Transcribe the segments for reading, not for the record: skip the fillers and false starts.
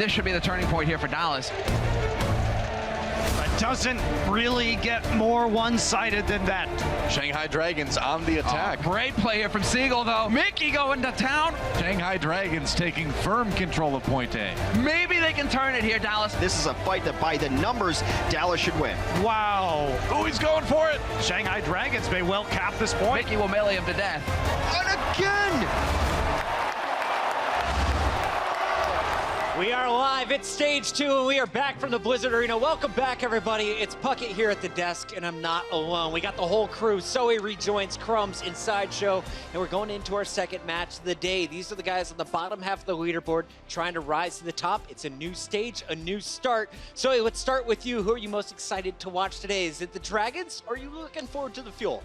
this should be the turning point here for Dallas. But doesn't really get more one-sided than that. Shanghai Dragons on the attack. Great play here from Siegel, though. Mickey going to town. Shanghai Dragons taking firm control of Point A. Maybe they can turn it here, Dallas. This is a fight that by the numbers, Dallas should win. Wow. Oh, he's going for it. Shanghai Dragons may well cap this point. Mickey will melee him to death. And again! We are live at stage 2, and we are back from the Blizzard Arena. Welcome back, everybody. It's Puckett here at the desk, and I'm not alone. We got the whole crew. Zoe rejoins Crumbs in Sideshow, and we're going into our second match of the day. These are the guys on the bottom half of the leaderboard trying to rise to the top. It's a new stage, a new start. Zoe, let's start with you. Who are you most excited to watch today? Is it the Dragons, or are you looking forward to the Fuel?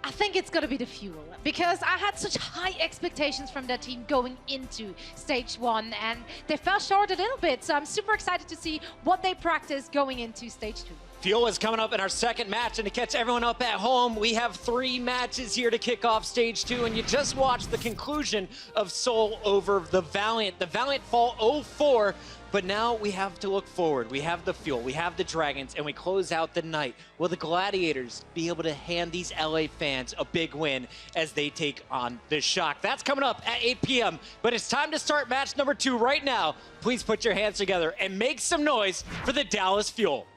I think it's going to be the Fuel, because I had such high expectations from that team going into stage 1, and they fell short a little bit, so I'm super excited to see what they practice going into stage 2. Fuel is coming up in our second match, and to catch everyone up at home, we have 3 matches here to kick off stage 2, and you just watched the conclusion of Seoul over the Valiant. The Valiant fall 0-4, but now we have to look forward. We have the Fuel, we have the Dragons, and we close out the night. Will the Gladiators be able to hand these LA fans a big win as they take on the Shock? That's coming up at 8 p.m., but it's time to start match number 2 right now. Please put your hands together and make some noise for the Dallas Fuel.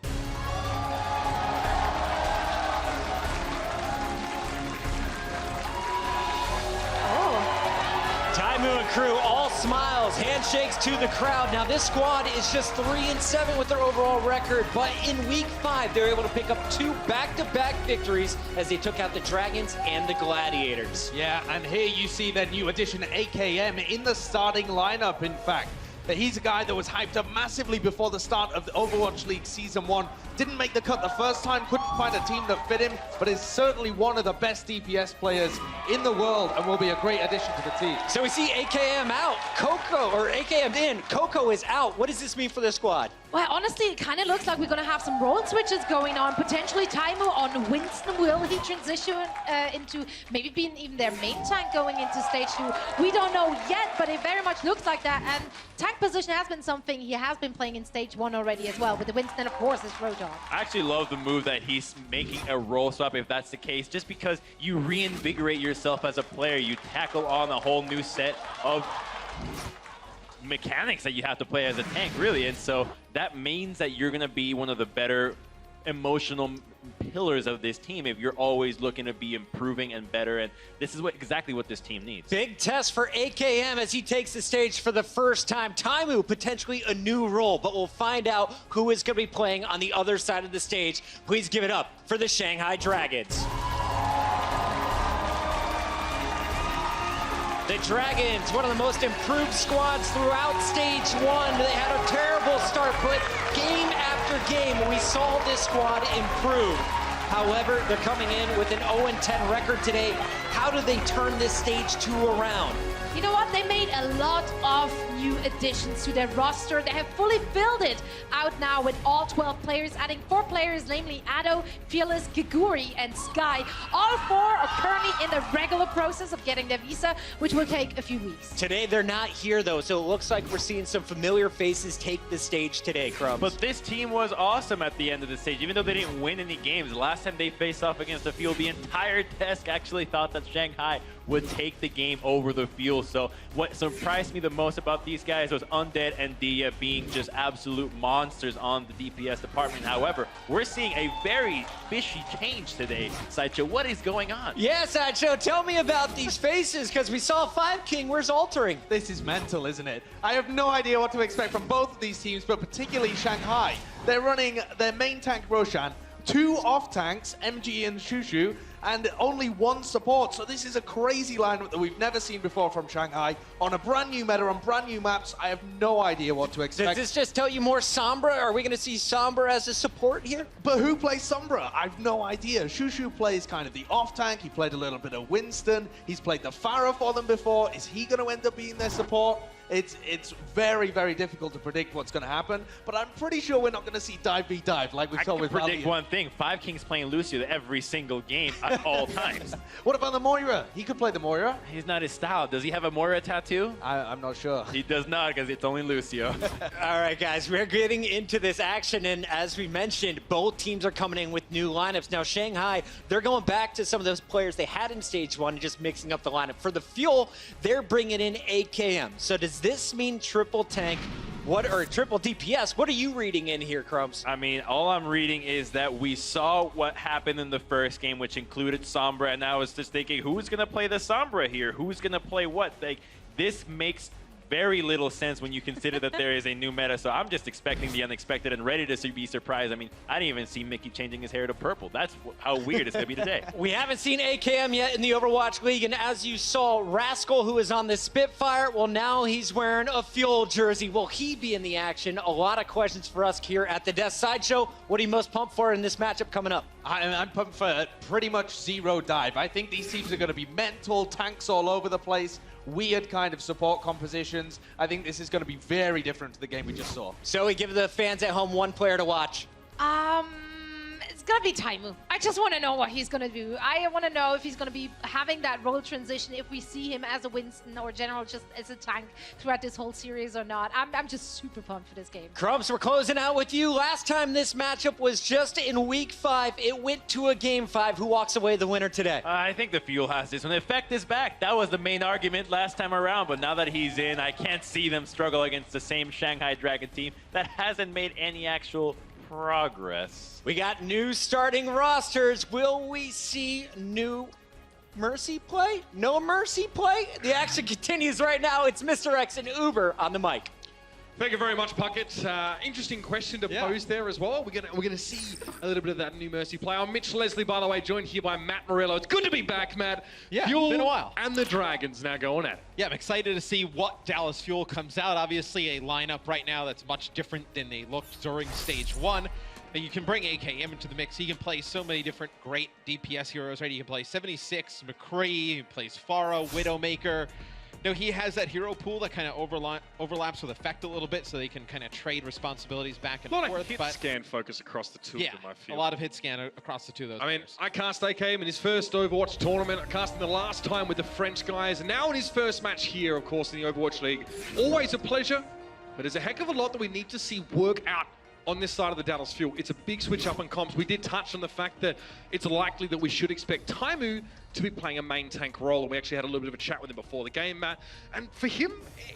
Taimu and crew, all smiles, handshakes to the crowd. Now this squad is just 3-7 with their overall record, but in week 5, they were able to pick up 2 back-to-back victories as they took out the Dragons and the Gladiators. Yeah, and here you see their new addition, AKM, in the starting lineup, in fact. But he's a guy that was hyped up massively before the start of the Overwatch League Season 1. Didn't make the cut the first time, couldn't find a team that fit him, but is certainly one of the best DPS players in the world and will be a great addition to the team. So we see AKM out, Coco, or AKM in, Coco is out. What does this mean for the squad? Well, honestly, it kind of looks like we're going to have some role switches going on. Potentially Taimu on Winston. Will he transition into maybe being even their main tank going into stage 2? We don't know yet, but it very much looks like that. And tank position has been something he has been playing in stage 1 already as well. With the Winston, of course, is Roadhog. I actually love the move that he's making a role swap, if that's the case, just because you reinvigorate yourself as a player. You tackle on a whole new set of mechanics that you have to play as a tank, really. And so that means that you're going to be one of the better emotional pillars of this team if you're always looking to be improving and better, and this is exactly what this team needs. Big test for AKM as he takes the stage for the first time. Taimu, potentially a new role, but we'll find out who is going to be playing on the other side of the stage. Please give it up for the Shanghai Dragons. The Dragons, one of the most improved squads throughout stage 1. They had a terrible start, but game after game, we saw this squad improve. However, they're coming in with an 0-10 record today. How do they turn this stage 2 around? You know what? They made a lot of new additions to their roster. They have fully filled it out now with all 12 players, adding 4 players, namely Ado, Fearless, Giguri, and Sky. All 4 are currently in the regular process of getting their visa, which will take a few weeks. Today, they're not here, though, so it looks like we're seeing some familiar faces take the stage today, Crumbs. But this team was awesome at the end of the stage, even though they didn't win any games. Last time they faced off against the Fuel, the entire desk actually thought that Shanghai would take the game over the Fuel. So what surprised me the most about these guys was Undead and Dia being just absolute monsters on the DPS department. However, we're seeing a very fishy change today. Sideshow, what is going on? Yeah, Sideshow, tell me about these faces, because we saw 5 King. Where's Altering? This is mental, isn't it? I have no idea what to expect from both of these teams, but particularly Shanghai. They're running their main tank, Roshan, 2 off tanks, MG and Shushu, and only 1 support. So this is a crazy lineup that we've never seen before from Shanghai on a brand new meta, on brand new maps. I have no idea what to expect. Does this just tell you more Sombra? Are we going to see Sombra as a support here? But who plays Sombra? I've no idea. Shushu plays kind of the off tank. He played a little bit of Winston. He's played the Pharah for them before. Is he going to end up being their support? It's very, very difficult to predict what's going to happen. But I'm pretty sure we're not going to see dive v dive like we I saw can with predict Valiant. one thing. Five Kings playing Lucio every single game at all times. What about the Moira? He could play the Moira. He's not his style. Does he have a Moira tattoo? I'm not sure. He does not, because it's only Lucio. All right, guys, we're getting into this action, and as we mentioned, both teams are coming in with new lineups. Now, Shanghai, they're going back to some of those players they had in Stage 1 and just mixing up the lineup. For the Fuel, they're bringing in AKM. So does this mean triple tank, or triple DPS? What are you reading in here, Crumbs? I mean, all I'm reading is that we saw what happened in the first game, which included Sombra, and I was just thinking, who's going to play the Sombra here? Who's going to play what? Like, this makes very little sense when you consider that there is a new meta, so I'm just expecting the unexpected and ready to be surprised. I mean, I didn't even see Mickey changing his hair to purple. That's how weird it's going to be today. We haven't seen AKM yet in the Overwatch League, and as you saw, Rascal, who is on the Spitfire, well, now he's wearing a Fuel jersey. Will he be in the action? A lot of questions for us here at the Death Sideshow. What are you most pumped for in this matchup coming up? I'm pumped for pretty much zero dive. I think these teams are going to be mental, tanks all over the place, weird kind of support compositions. I think this is going to be very different to the game we just saw. So we give the fans at home one player to watch. It's gonna be Taimu. I just want to know what he's gonna do. I want to know if he's gonna be having that role transition, if we see him as a Winston or General just as a tank throughout this whole series or not. I'm just super pumped for this game. Crumbs, we're closing out with you. Last time this matchup was just in Week 5. It went to a Game 5. Who walks away the winner today? I think the Fuel has this one. Effect is back. That was the main argument last time around, but now that he's in, I can't see them struggle against the same Shanghai Dragon team that hasn't made any actual progress. We got new starting rosters. Will we see new Mercy play? No Mercy play? The action continues right now. It's Mr. X and Uber on the mic. Thank you very much, Puckett. Interesting question to pose there as well. We're gonna see a little bit of that new Mercy play. I'm Mitch Leslie, by the way, joined here by Matt Morello. It's good to be back, Matt. Yeah, Fuel been a while. and the Dragons now going at it. Yeah, I'm excited to see what Dallas Fuel comes out. Obviously, a lineup right now that's much different than they looked during Stage 1. But you can bring AKM into the mix. He can play so many different great DPS heroes, right? He can play 76, McCree, he plays Pharah, Widowmaker. You know, he has that hero pool that kind of overlaps with Effect a little bit, so they can kind of trade responsibilities back and A lot forth. of hit scan focus across the two Yeah, of them, I feel. a lot of hit scan across the two of those. I mean, players. I cast AKM in his first Overwatch tournament. I cast him the last time with the French guys, and now in his first match here, of course, in the Overwatch League. Always a pleasure, but there's a heck of a lot that we need to see work out on this side of the Dallas Fuel. It's a big switch up in comps. We did touch on the fact that it's likely that we should expect Taimu to be playing a main tank role, and we actually had a little bit of a chat with him before the game, Matt. And for him,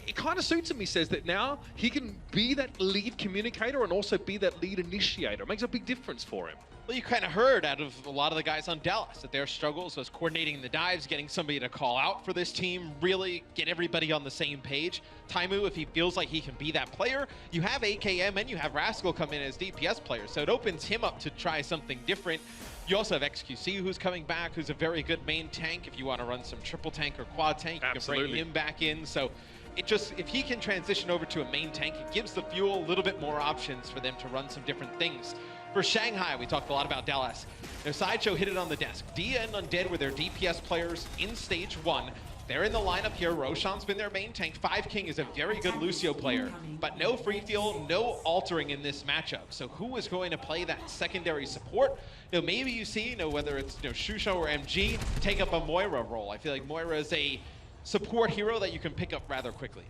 it kind of suits him. He says that now he can be that lead communicator and also be that lead initiator. It makes a big difference for him. Well, you kind of heard out of a lot of the guys on Dallas that their struggles was coordinating the dives, getting somebody to call out for this team, really get everybody on the same page. Taimu, if he feels like he can be that player, you have AKM and you have Rascal come in as DPS players, so it opens him up to try something different. You also have XQC who's coming back, who's a very good main tank. If you want to run some triple tank or quad tank, you can bring him back in. So it just, if he can transition over to a main tank, it gives the Fuel a little bit more options for them to run some different things. For Shanghai, we talked a lot about Dallas. Their Sideshow hit it on the desk. Dia and Undead were their DPS players in Stage 1. They're in the lineup here. Roshan's been their main tank. Five King is a very good Lucio player, but no free feel, no altering in this matchup. So who is going to play that secondary support? You know, maybe you see, whether it's Shusho or MG, take up a Moira role. I feel like Moira is a support hero that you can pick up rather quickly.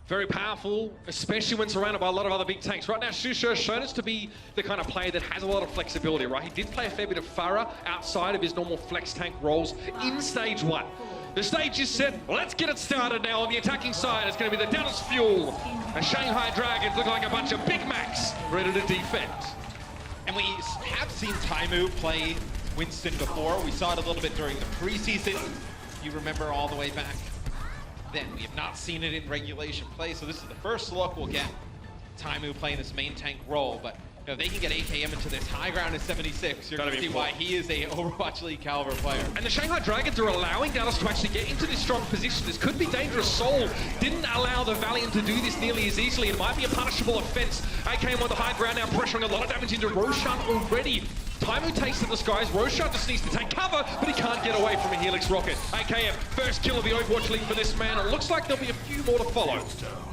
Very powerful, especially when surrounded by a lot of other big tanks. Right now, Shusho has shown us to be the kind of player that has a lot of flexibility, right? He did play a fair bit of Pharah outside of his normal flex tank roles in Stage 1. The stage is set. Let's get it started now. On the attacking side, it's going to be the Dallas Fuel. And Shanghai Dragons look like a bunch of Big Macs ready to defend. And we have seen Taimu play Winston before. We saw it a little bit during the preseason. You remember all the way back then. We have not seen it in regulation play, so this is the first look we'll get. Taimu playing this main tank role, but if they can get AKM into this high ground at 76, you're going to see why he is a Overwatch League caliber player. And the Shanghai Dragons are allowing Dallas to actually get into this strong position. This could be dangerous. Soul didn't allow the Valiant to do this nearly as easily. It might be a punishable offense. AKM on the high ground now, pressuring a lot of damage into Roshan already. Taimu takes to the skies. Roshan just needs to take cover, but he can't get away from a Helix rocket. AKM, first kill of the Overwatch League for this man. It looks like there'll be a few more to follow.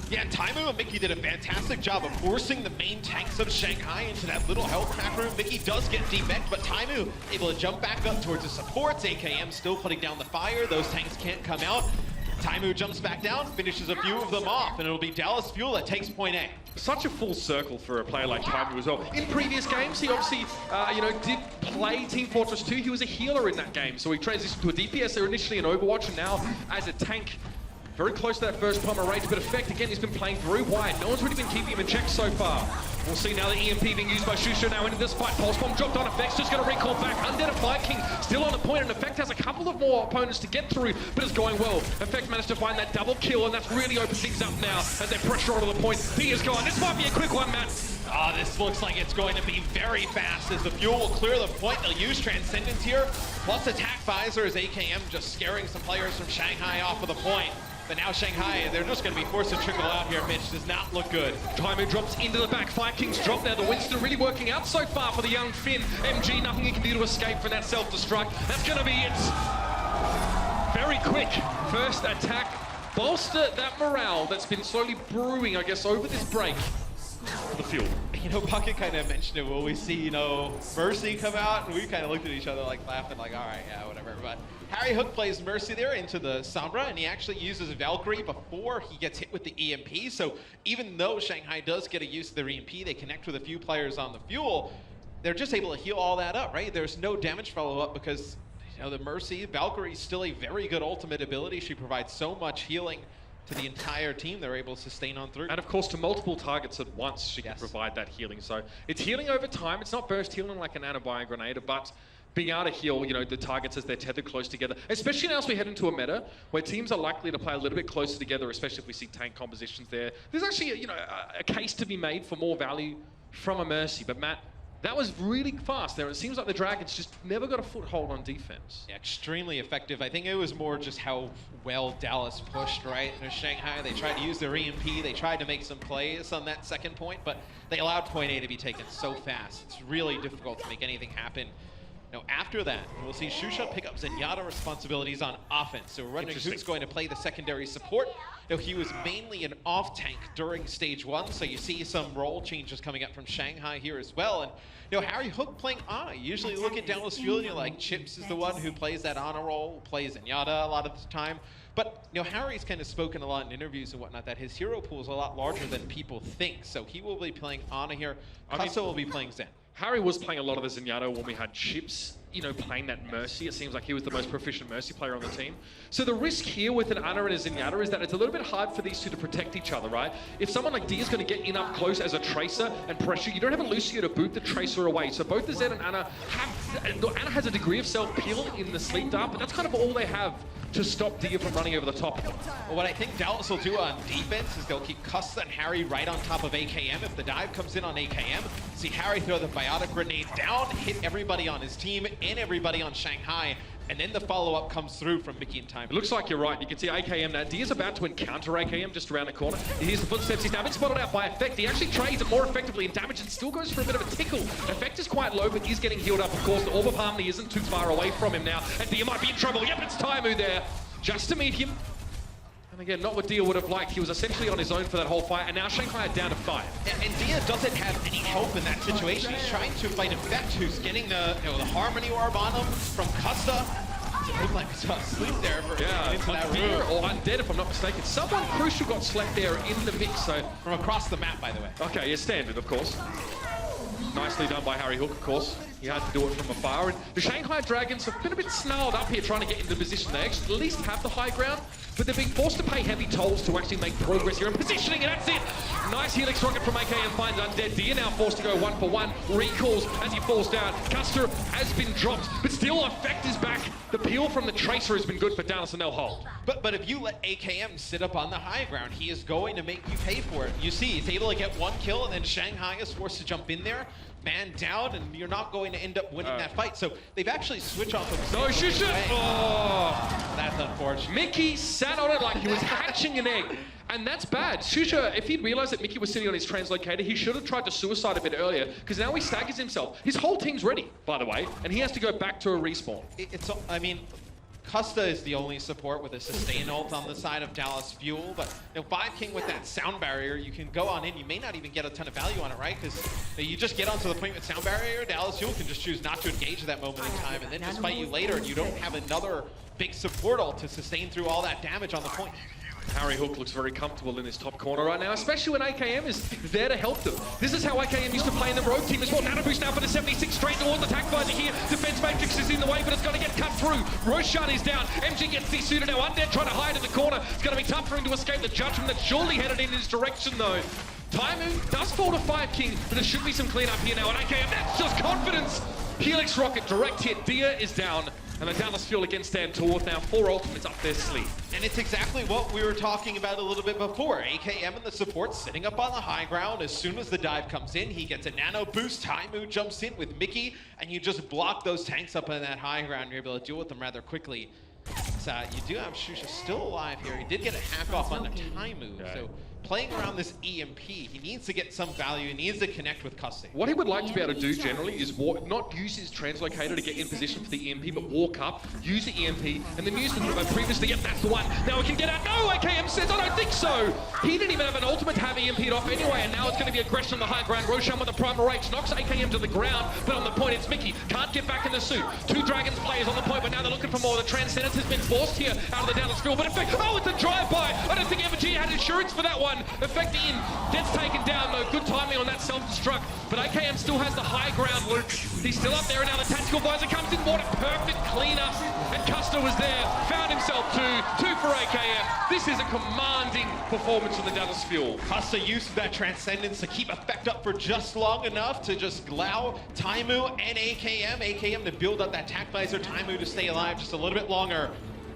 Yeah, Taimu and Mickey did a fantastic job of forcing the main tanks of Shanghai into that little health pack room. Mickey does get debanked, but Taimu able to jump back up towards the supports. AKM still putting down the fire. Those tanks can't come out. Taimu jumps back down, finishes a few of them off, and it'll be Dallas Fuel that takes point A. Such a full circle for a player like Taimu as well. In previous games, he obviously, did play Team Fortress 2. He was a healer in that game, so he transitioned to a DPS there initially in Overwatch, and now as a tank. Very close to that first bomber range, but Effect, again, he's been playing very wide. No one's really been keeping him in check so far. We'll see now the EMP being used by Shusha now into this fight. Pulse Bomb dropped on Effect's just going to recall back. Undead and Viking still on the point, and Effect has a couple of more opponents to get through, but it's going well. Effect managed to find that double kill, and that's really opened things up now as they pressure onto the point. He is gone. This might be a quick one, Matt. Oh, this looks like it's going to be very fast as the Fuel will clear the point. They'll use Transcendence here, plus Attack Visor as AKM just scaring some players from Shanghai off of the point. But now Shanghai, they're just going to be forced to trickle out here, Mitch. Does not look good. Taimu drops into the back. Fire King's drop there. The Winston really working out so far for the young Finn. MG, nothing he can do to escape from that self-destruct. That's going to be it. Very quick. First attack. Bolster that morale that's been slowly brewing, I guess, over this break. The Fuel. You know, Bucket kind of mentioned it. Will we see, Mercy come out? And we kind of looked at each other like laughing, like, all right, yeah, whatever. But Harry Hook plays Mercy there into the Sombra, and he actually uses Valkyrie before he gets hit with the EMP. So even though Shanghai does get a use of their EMP, they connect with a few players on the Fuel. They're just able to heal all that up, right? There's no damage follow-up because, the Mercy, Valkyrie is still a very good ultimate ability. She provides so much healing to the entire team. They're able to sustain on through. And of course, to multiple targets at once, she can provide that healing. So it's healing over time. It's not burst healing like an Anabio Grenada, but being able to heal, the targets as they're tethered close together, especially now as we head into a meta where teams are likely to play a little bit closer together, especially if we see tank compositions there. There's actually, a case to be made for more value from a Mercy. But Matt, that was really fast there. It seems like the Dragons just never got a foothold on defense. Yeah, extremely effective. I think it was more just how well Dallas pushed, right? Shanghai, they tried to use their EMP. They tried to make some plays on that second point, but they allowed point A to be taken so fast. It's really difficult to make anything happen. Now, after that, we'll see Shusha pick up Zenyatta responsibilities on offense. So we're wondering who's going to play the secondary support. He was mainly an off-tank during stage 1, so you see some role changes coming up from Shanghai here as well. And, Harry Hook playing Ana. Usually you look at Dallas Fuel and you're like, Chips is the one who plays that Ana role, plays Zenyatta a lot of the time. But, Harry's kind of spoken a lot in interviews and whatnot that his hero pool is a lot larger than people think. So he will be playing Ana here. Kasa will be playing Zen. Harry was playing a lot of the Zenyatta when we had Chips, playing that Mercy. It seems like he was the most proficient Mercy player on the team. So the risk here with an Ana and a Zenyatta is that it's a little bit hard for these two to protect each other, right? If someone like D is going to get in up close as a Tracer and pressure, you don't have a Lucio to boot the Tracer away. So both the Zen and Ana Ana has a degree of self-peel in the Sleep Dart, but that's kind of all they have to stop Dia from running over the top. Well, what I think Dallas will do on defense is they'll keep Custa and Harry right on top of AKM. If the dive comes in on AKM, see Harry throw the biotic grenade down, hit everybody on his team and everybody on Shanghai, and then the follow-up comes through from Mickey and Time. It looks like you're right. You can see AKM now. Dia's about to encounter AKM just around the corner. He hears the footsteps. He's now been spotted out by Effect. He actually trades it more effectively in damage and still goes for a bit of a tickle. Effect is quite low, but he's getting healed up. Of course, the Orb of Harmony isn't too far away from him now, and Dia might be in trouble. Yep, it's Taimu there, just to meet him. And again, not what Dia would have liked. He was essentially on his own for that whole fight, and now Shanghai are down to 5. And Dia doesn't have any help in that situation. He's trying to fight Effect, who's getting the Harmony Orb on him from Custa. It looked like we saw Sleep there for into that room. Or Undead, if I'm not mistaken. Someone crucial got slapped there in the mix, so... From across the map, by the way. Okay, yeah, standard, of course. Nicely done by Harry Hook, of course. He had to do it from afar. And the Shanghai Dragons have been a bit snarled up here trying to get into position. They actually at least have the high ground, but they're being forced to pay heavy tolls to actually make progress here. And positioning, and that's it! Nice Helix rocket from AKM finds Undead. Dia now forced to go 1-for-1. Recalls as he falls down. Custer has been dropped, but still Effect is back. The peel from the Tracer has been good for Dallas, and they'll hold. But if you let AKM sit up on the high ground, he is going to make you pay for it. You see, he's able to get one kill, and then Shanghai is forced to jump in there, man down, and you're not going to end up winning that fight. So they've actually switched off of... No, Shusha! Oh! That's unfortunate. Mickey sat on it like he was hatching an egg. And that's bad. Shusha, if he'd realized that Mickey was sitting on his translocator, he should have tried to suicide a bit earlier, because now he staggers himself. His whole team's ready, by the way, and he has to go back to a respawn. I mean, Custa is the only support with a sustain ult on the side of Dallas Fuel, but you know, 5king with that sound barrier, you can go on in. You may not even get a ton of value on it, right? Because you just get onto the point with sound barrier, Dallas Fuel can just choose not to engage at that moment in time, and then just fight you later, and you don't have another big support ult to sustain through all that damage on the point. Harry Hook looks very comfortable in this top corner right now, especially when AKM is there to help them. This is how AKM used to play in the Rogue team as well. Nano boost now for the 76, straight towards the attack visor here. Defense Matrix is in the way, but it's going to get cut through. Roshan is down. MG gets desuited now. Undead trying to hide in the corner. It's going to be tough for him to escape the judgment that's surely headed in his direction, though. Taimu does fall to 5king, but there should be some cleanup here now. And AKM, that's just confidence. Helix Rocket, direct hit. Dia is down. And the Dallas Fuel against Dan Torth now 4 ultimates up their sleeve. And it's exactly what we were talking about a little bit before. AKM and the support sitting up on the high ground. As soon as the dive comes in, he gets a nano boost. Taimu jumps in with Mickey, and you just block those tanks up on that high ground. You're able to deal with them rather quickly. So you do have Shusha still alive here. He did get a hack off on the Taimu. So playing around this EMP, he needs to get some value. He needs to connect with Cussing. What he would like to be able to do generally is not use his translocator to get in position for the EMP, but walk up, use the EMP, and then use the previously, yep, that's the one. Now we can get out. No, AKM says, I don't think so. He didn't even have an ultimate to have EMP'd off anyway, and now it's going to be aggression on the high ground. Roshan with the primal rage knocks AKM to the ground, but on the point, it's Mickey. Can't get back in the suit. 2 Dragons players on the point, but now they're looking for more. The Transcendence has been forced here out of the Dallas Field, but Effect, oh, it's a drive-by. I don't think MG had insurance for that one. Effect in, gets taken down though. Good timing on that self-destruct, but AKM still has the high ground loop. He's still up there, and now the tactical visor comes in. What a perfect cleanup, and Custer was there, found himself 2 for AKM. This is a commanding performance from the Dallas Fuel. Custer used that Transcendence to keep Effect up for just long enough to just allow Taimu and AKM to build up that tac visor, Taimu to stay alive just a little bit longer.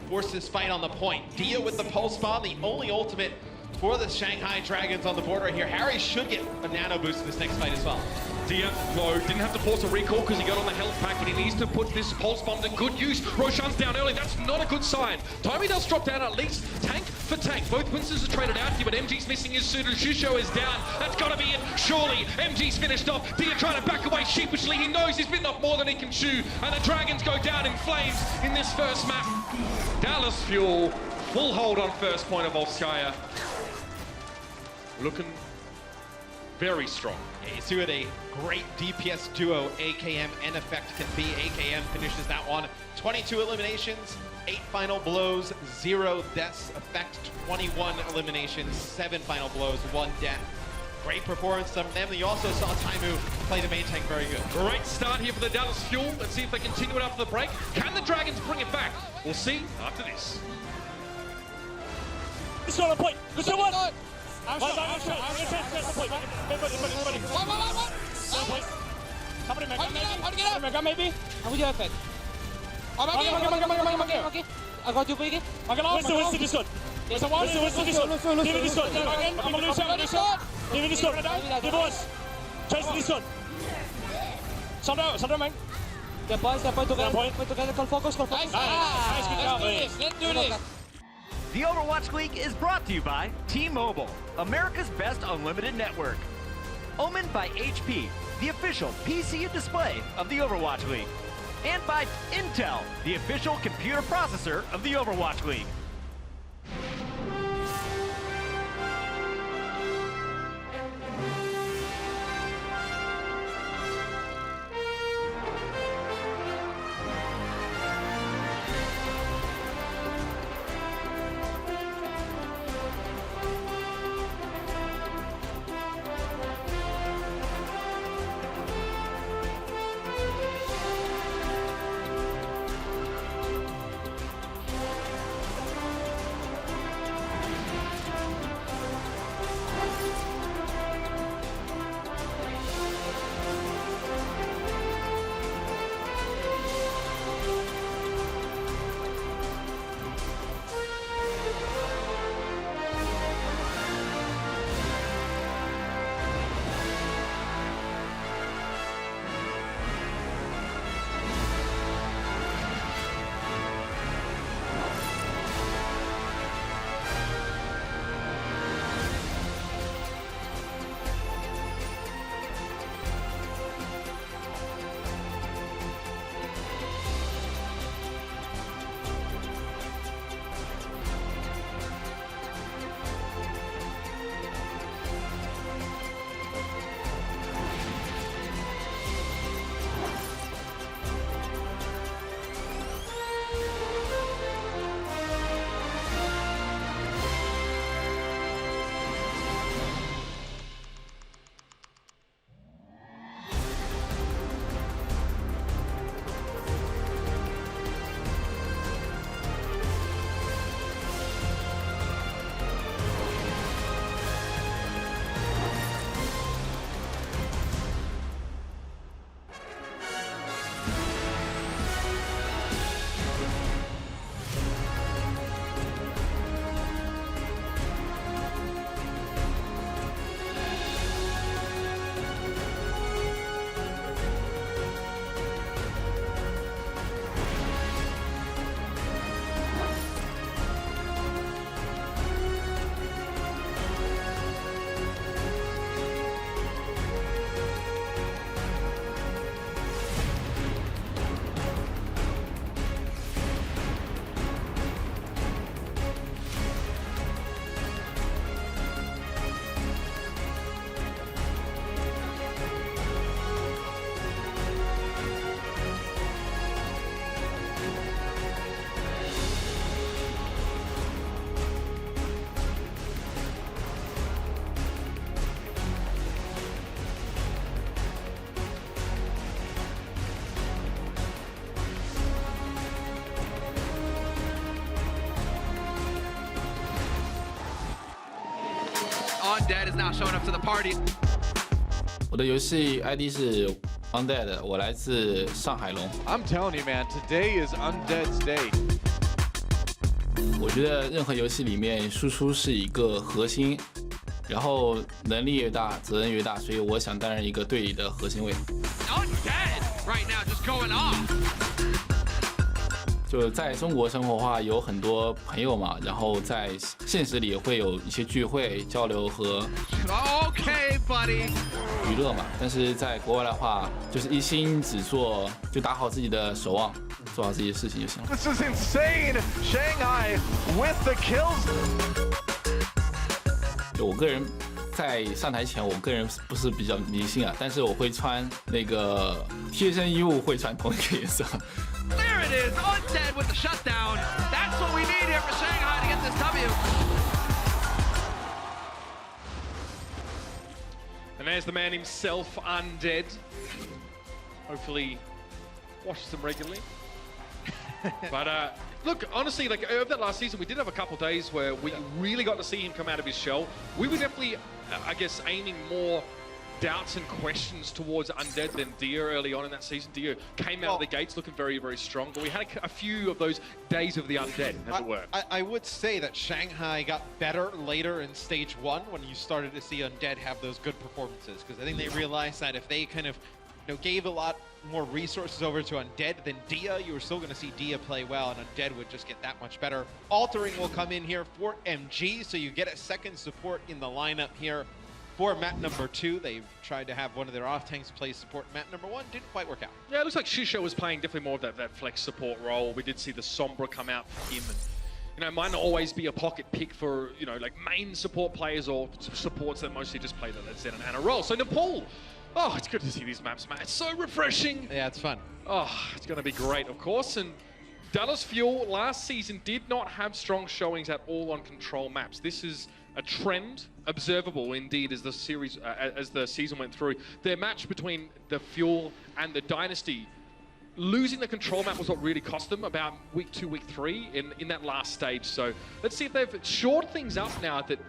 Force this fight on the point. Dia with the pulse bomb, the only ultimate for the Shanghai Dragons on the board right here. Harry should get a nano boost in this next fight as well. Dia, no, didn't have to force a recall because he got on the health pack, but he needs to put this pulse bomb to good use. Roshan's down early, that's not a good sign. Tommy does drop down at least tank for tank. Both Winstons are traded out here, but MG's missing his suit and Shusho is down. That's gotta be it, surely. MG's finished off. Dia trying to back away sheepishly. He knows he's bitten off more than he can chew, and the Dragons go down in flames in this first map. Dallas Fuel, full hold on first point of Volskaya. Looking very strong. Yeah, you see what a great DPS duo AKM and Effect can be. AKM finishes that one. 22 eliminations, 8 final blows, 0 deaths. Effect 21 eliminations, 7 final blows, 1 death. Great performance from them. You also saw Taimu play the main tank very good. Great start here for the Dallas Fuel. Let's see if they continue it after the break. Can the Dragons bring it back? We'll see after this. It's on a point. Good one. I'm going to test the point. Somebody maybe. Aku je effect. Okay. I got you, Piggy. What's this one? Give me this one. I'm going to lose out. Give me this one. Give us. Chase this one. Sandra, man. Step point together. Call focus. Nice. Good job, Let's do this. The Overwatch League is brought to you by T-Mobile, America's best unlimited network. Omened by HP, the official PC and display of the Overwatch League. And by Intel, the official computer processor of the Overwatch League. Undead is now showing up to the party. 我的游戏 ID 是 Undead， 我来自上海龙。I'm telling you, man, today is Undead's day. 我觉得任何游戏里面输出是一个核心，然后能力越大，责任越大，所以我想担任一个队里的核心位。Undead right now just going off. 就在中国生活的话，有很多朋友嘛，然后在现实里会有一些聚会、交流和 Okay, buddy. 娱乐嘛。但是在国外的话，就是一心只做，就打好自己的守望，做好自己的事情就行了。This is insane. Shanghai with the kills. 就我个人在上台前，我个人不是比较迷信啊，但是我会穿那个贴身衣物，会穿同一个颜色。There it is, Undead with the shutdown. That's what we need here for Shanghai to get this W. And there's the man himself, Undead. Hopefully watches them regularly. But look, honestly, like over that last season, we did have a couple days where we really got to see him come out of his shell. We were definitely, I guess, aiming more doubts and questions towards Undead than Dia early on in that season. Dia came out of the gates looking very, very strong, but we had a few of those days of the Undead, as it were. I would say that Shanghai got better later in stage 1 when you started to see Undead have those good performances, because I think they realized that if they kind of gave a lot more resources over to Undead than Dia, you were still going to see Dia play well, and Undead would just get that much better. Altering will come in here for MG, so you get a second support in the lineup here. For map number 2, they've tried to have one of their off-tanks play support. Map number 1 didn't quite work out. Yeah, it looks like Shisho was playing definitely more of that flex support role. We did see the Sombra come out for him. And, it might not always be a pocket pick for, like main support players or supports that mostly just play that Zen and Ana role. So Nepal, oh, it's good to see these maps, man. It's so refreshing. Yeah, it's fun. Oh, it's going to be great, of course. And Dallas Fuel last season did not have strong showings at all on control maps. This is a trend observable indeed as the series, as the season went through. Their match between the Fuel and the Dynasty, losing the control map was what really cost them about week 2, week 3 in that last stage. So let's see if they've shored things up now that,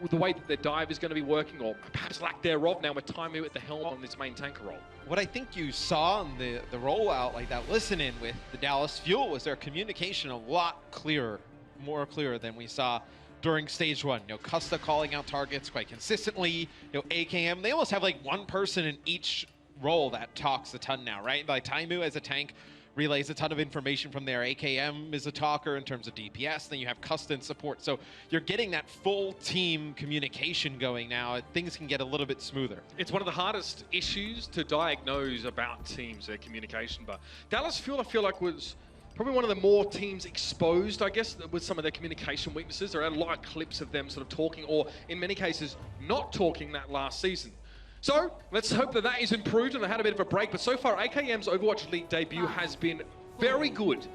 with the way that their dive is going to be working, or perhaps lack thereof now with Taimu at the helm on this main tanker role. What I think you saw in the rollout, like that listen-in with the Dallas Fuel, was their communication a lot clearer, more clear than we saw during stage 1. Custa calling out targets quite consistently. AKM, they almost have like one person in each role that talks a ton now, right? Like Taimu as a tank relays a ton of information from there. AKM is a talker in terms of DPS. Then you have Custa and support. So you're getting that full team communication going now. Things can get a little bit smoother. It's one of the hardest issues to diagnose about teams, their communication. But Dallas Fuel, I feel like, was probably one of the more teams exposed, I guess, with some of their communication weaknesses. There are a lot of clips of them sort of talking, or in many cases, not talking that last season. So let's hope that is improved, and they had a bit of a break. But so far, AKM's Overwatch League debut has been very good.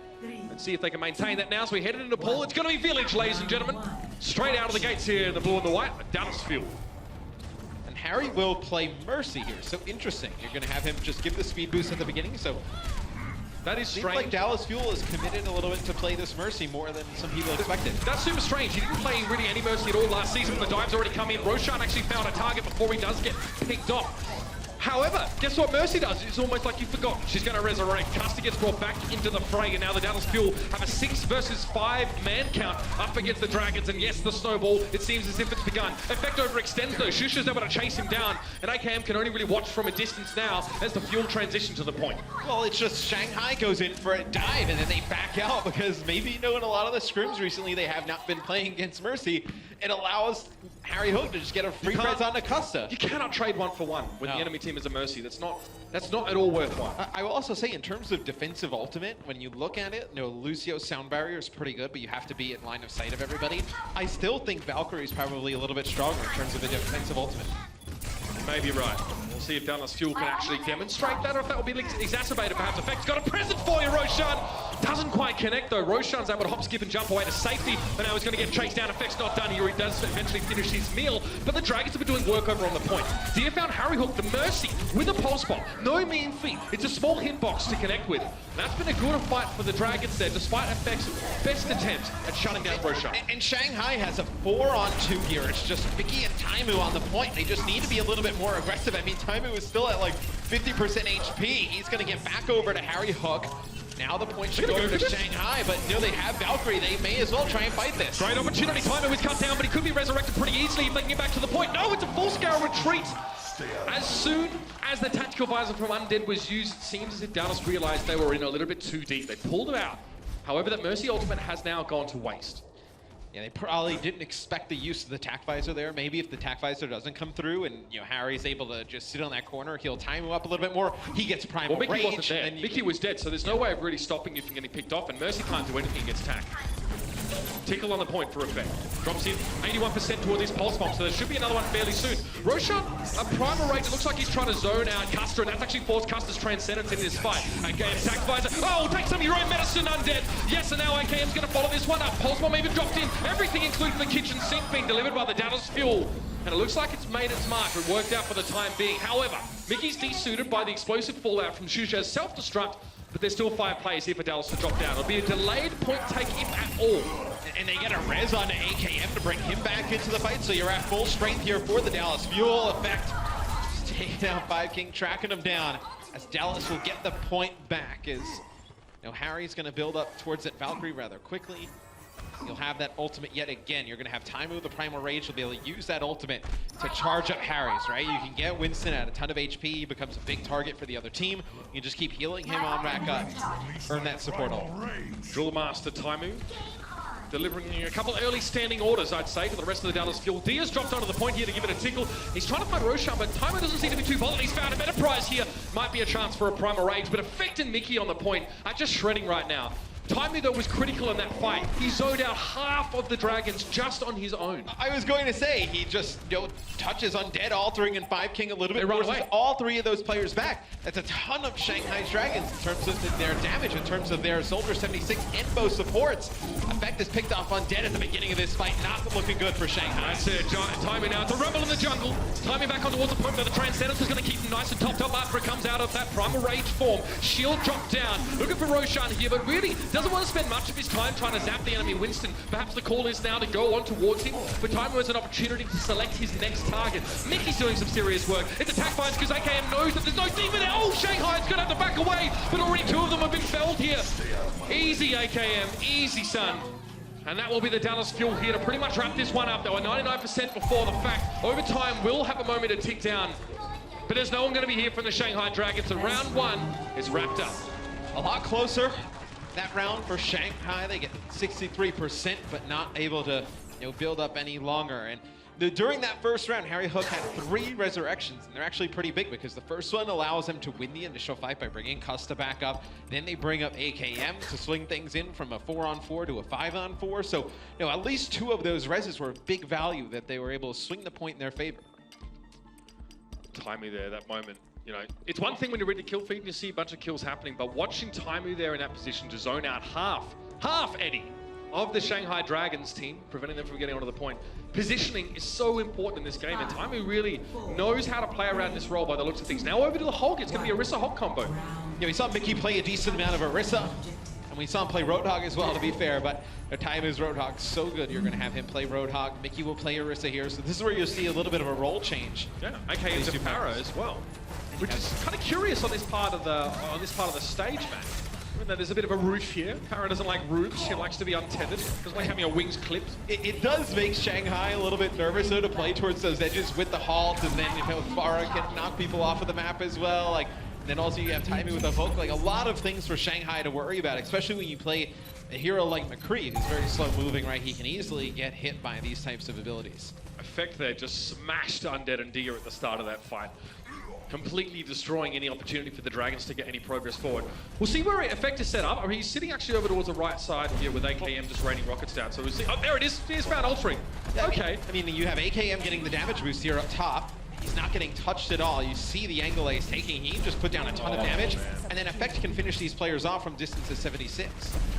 Let's see if they can maintain that now. So we head into Nepal. It's going to be Village, ladies and gentlemen. Straight out of the gates here in the blue and the white, Dallas Fuel. And Harry will play Mercy here. So interesting. You're going to have him just give the speed boost at the beginning. So that is strange. Seems like Dallas Fuel is committed a little bit to play this Mercy more than some people expected. That's super strange. He didn't play really any Mercy at all last season. The dive's already come in. Roshan actually found a target before he does get picked off. However, guess what Mercy does? It's almost like you forgot. She's going to resurrect. Custa gets brought back into the fray, and now the Dallas Fuel have a 6 versus 5 man count up against the Dragons. And yes, the snowball, it seems as if it's begun. Effect overextends though. Shusha's able to chase him down, and AKM can only really watch from a distance now as the Fuel transition to the point. Well, it's just Shanghai goes in for a dive, and then they back out because maybe in a lot of the scrims recently they have not been playing against Mercy. It allows Harry Hook to just get a free press on Acosta. You cannot trade 1 for 1 when the enemy team is a Mercy. That's not at all worthwhile. I will also say, in terms of defensive ultimate, when you look at it, Lucio's sound barrier is pretty good, but you have to be in line of sight of everybody. I still think Valkyrie is probably a little bit stronger in terms of a defensive ultimate. You may be right. We'll see if Dallas Fuel can actually demonstrate that, or if that will be exacerbated perhaps. Effect's got a present for you, Roshan! Doesn't Doesn't quite connect though. Roshan's able to hop, skip and jump away to safety, but now he's going to get chased down. Effect's not done here. He does eventually finish his meal, but the Dragons have been doing work over on the point. Dia found Harry Hook, the Mercy, with a pulse bomb. No mean feat. It's a small hitbox to connect with. That's been a good fight for the Dragons there, despite Effect's best attempt at shutting down Roshan. And Shanghai has a 4-on-2 here. It's just Mickey and Taimu on the point. They just need to be a little bit more aggressive. I mean, Taimu is still at like 50% HP. He's going to get back over to Harry Hook. Now the point should go over to Shanghai, but you know, they have Valkyrie. They may as well try and fight this. Great opportunity. Taimu was cut down, but he could be resurrected pretty easily, making it back to the point. No, it's a full-scale retreat. As soon as the tactical visor from Undead was used, it seems as if Dallas realized they were in a little bit too deep. They pulled it out. However, that Mercy ultimate has now gone to waste. Yeah, they probably didn't expect the use of the tac visor there. Maybe if the tac visor doesn't come through and you know Harry's able to just sit on that corner, he'll time him up a little bit more. He gets primal Mickey rage. wasn't there. Mickey was dead, so there's no way of really stopping you from getting picked off, and Mercy can't do anything against tac. Tickle on the point for Effect. Drops in 81% towards his pulse bomb, so there should be another one fairly soon. Roshan, a primal rage. It looks like he's trying to zone out Custer, and that's actually forced Custer's transcendence in this fight. AKM tac visor. Oh, take some of your own medicine, Undead. Yes, and now AKM's going to follow this one up. Pulse bomb even dropped in. Everything, including the kitchen sink, being delivered by the Dallas Fuel. And it looks like it's made its mark. It worked out for the time being. However, Mickey's desuited by the explosive fallout from Xuxia's self-destruct, but there's still 5 players here for Dallas to drop down. It'll be a delayed point take, if at all. And they get a res onto AKM to bring him back into the fight, so you're at full strength here for the Dallas Fuel. Effect just taking down 5 King, tracking him down, as Dallas will get the point back, as you know, Harry's going to build up towards that Valkyrie rather quickly. You'll have that ultimate yet again. You're going to have Taimu, the Primal Rage. You'll be able to use that ultimate to charge up Harry's, right? You can get Winston at a ton of HP. He becomes a big target for the other team. You just keep healing him on back up. Earn that support ult. Drill Master Taimu delivering a couple early standing orders, I'd say, to the rest of the Dallas Fuel. Diaz dropped onto the point here to give it a tickle. He's trying to find Roshan, but Taimu doesn't seem to be too bold. He's found a better prize here. Might be a chance for a Primal Rage, but Effect and Mickey on the point are just shredding right now. Taimu, though, was critical in that fight. He zoned out half of the Dragons just on his own. I was going to say, he just, you know, touches Undead, altering, and 5 King a little bit, forces all 3 of those players back. That's a ton of Shanghai's Dragons in terms of their damage, in terms of their Soldier 76 info supports. Effect is picked off Undead at the beginning of this fight, not looking good for Shanghai. That's it, Taimu now. It's a rumble in the jungle. Taimu back on towards the point, but the Transcendence is going to keep him nice and topped up after it comes out of that Primal Rage form. Shield dropped down. Looking for Roshan here, but really doesn't want to spend much of his time trying to zap the enemy Winston. Perhaps the call is now to go on towards him, but Taimu has an opportunity to select his next target. Mickey's doing some serious work. It's attack finds because AKM knows that there's no demon there. Oh, Shanghai's going to have to back away, but already 2 of them have been felled here. Easy, AKM. Easy, son. And that will be the Dallas Fuel here to pretty much wrap this one up. They were 99% before the fact. Overtime will have a moment to tick down, but there's no one going to be here from the Shanghai Dragons, and round 1 is wrapped up. A lot closer. That round for Shanghai, they get 63%, but not able to, you know, build up any longer. And during that first round, Harry Hook had 3 resurrections, and they're actually pretty big because the first one allows them to win the initial fight by bringing Custa back up. Then they bring up AKM to swing things in from a 4-on-4 to a 5-on-4. So, you know, at least 2 of those reses were big value that they were able to swing the point in their favor. Taimu there, that moment. You know, it's one thing when you're ready to kill feed and you see a bunch of kills happening, but watching Taimu there in that position to zone out half, Eddie, of the Shanghai Dragons team, preventing them from getting onto the point. Positioning is so important in this game, and Taimu really knows how to play around this role by the looks of things. Now over to the Hulk, it's going to be Orisa Hulk combo. Yeah, we saw Mickey play a decent amount of Orisa, and we saw him play Roadhog as well, to be fair, but Taimu's Roadhog's so good, you're going to have him play Roadhog. Mickey will play Orisa here, so this is where you'll see a little bit of a role change. Yeah, AKM's a Para as well. Which is kind of curious on this part of the stage, man. Even though there's a bit of a roof here. Para doesn't like roofs. She likes to be untethered. Doesn't like having her wings clipped. It does make Shanghai a little bit nervous though to play towards those edges with the halt, and then you know Farah can knock people off of the map as well. Like, and then also you have Taimu with a Hulk. Like a lot of things for Shanghai to worry about, especially when you play a hero like McCree, who's very slow moving. Right, he can easily get hit by these types of abilities. Effect there just smashed Undead and Dia at the start of that fight, completely destroying any opportunity for the Dragons to get any progress forward. We'll see where Effect is set up. Or he's sitting actually over towards the right side here with AKM just raining rockets down. So we'll see. Oh, there it is. He's found altering. Okay. I mean, you have AKM getting the damage boost here up top. He's not getting touched at all. You see the angle he's taking. He can just put down a ton of damage, and then Effect can finish these players off from distance of 76.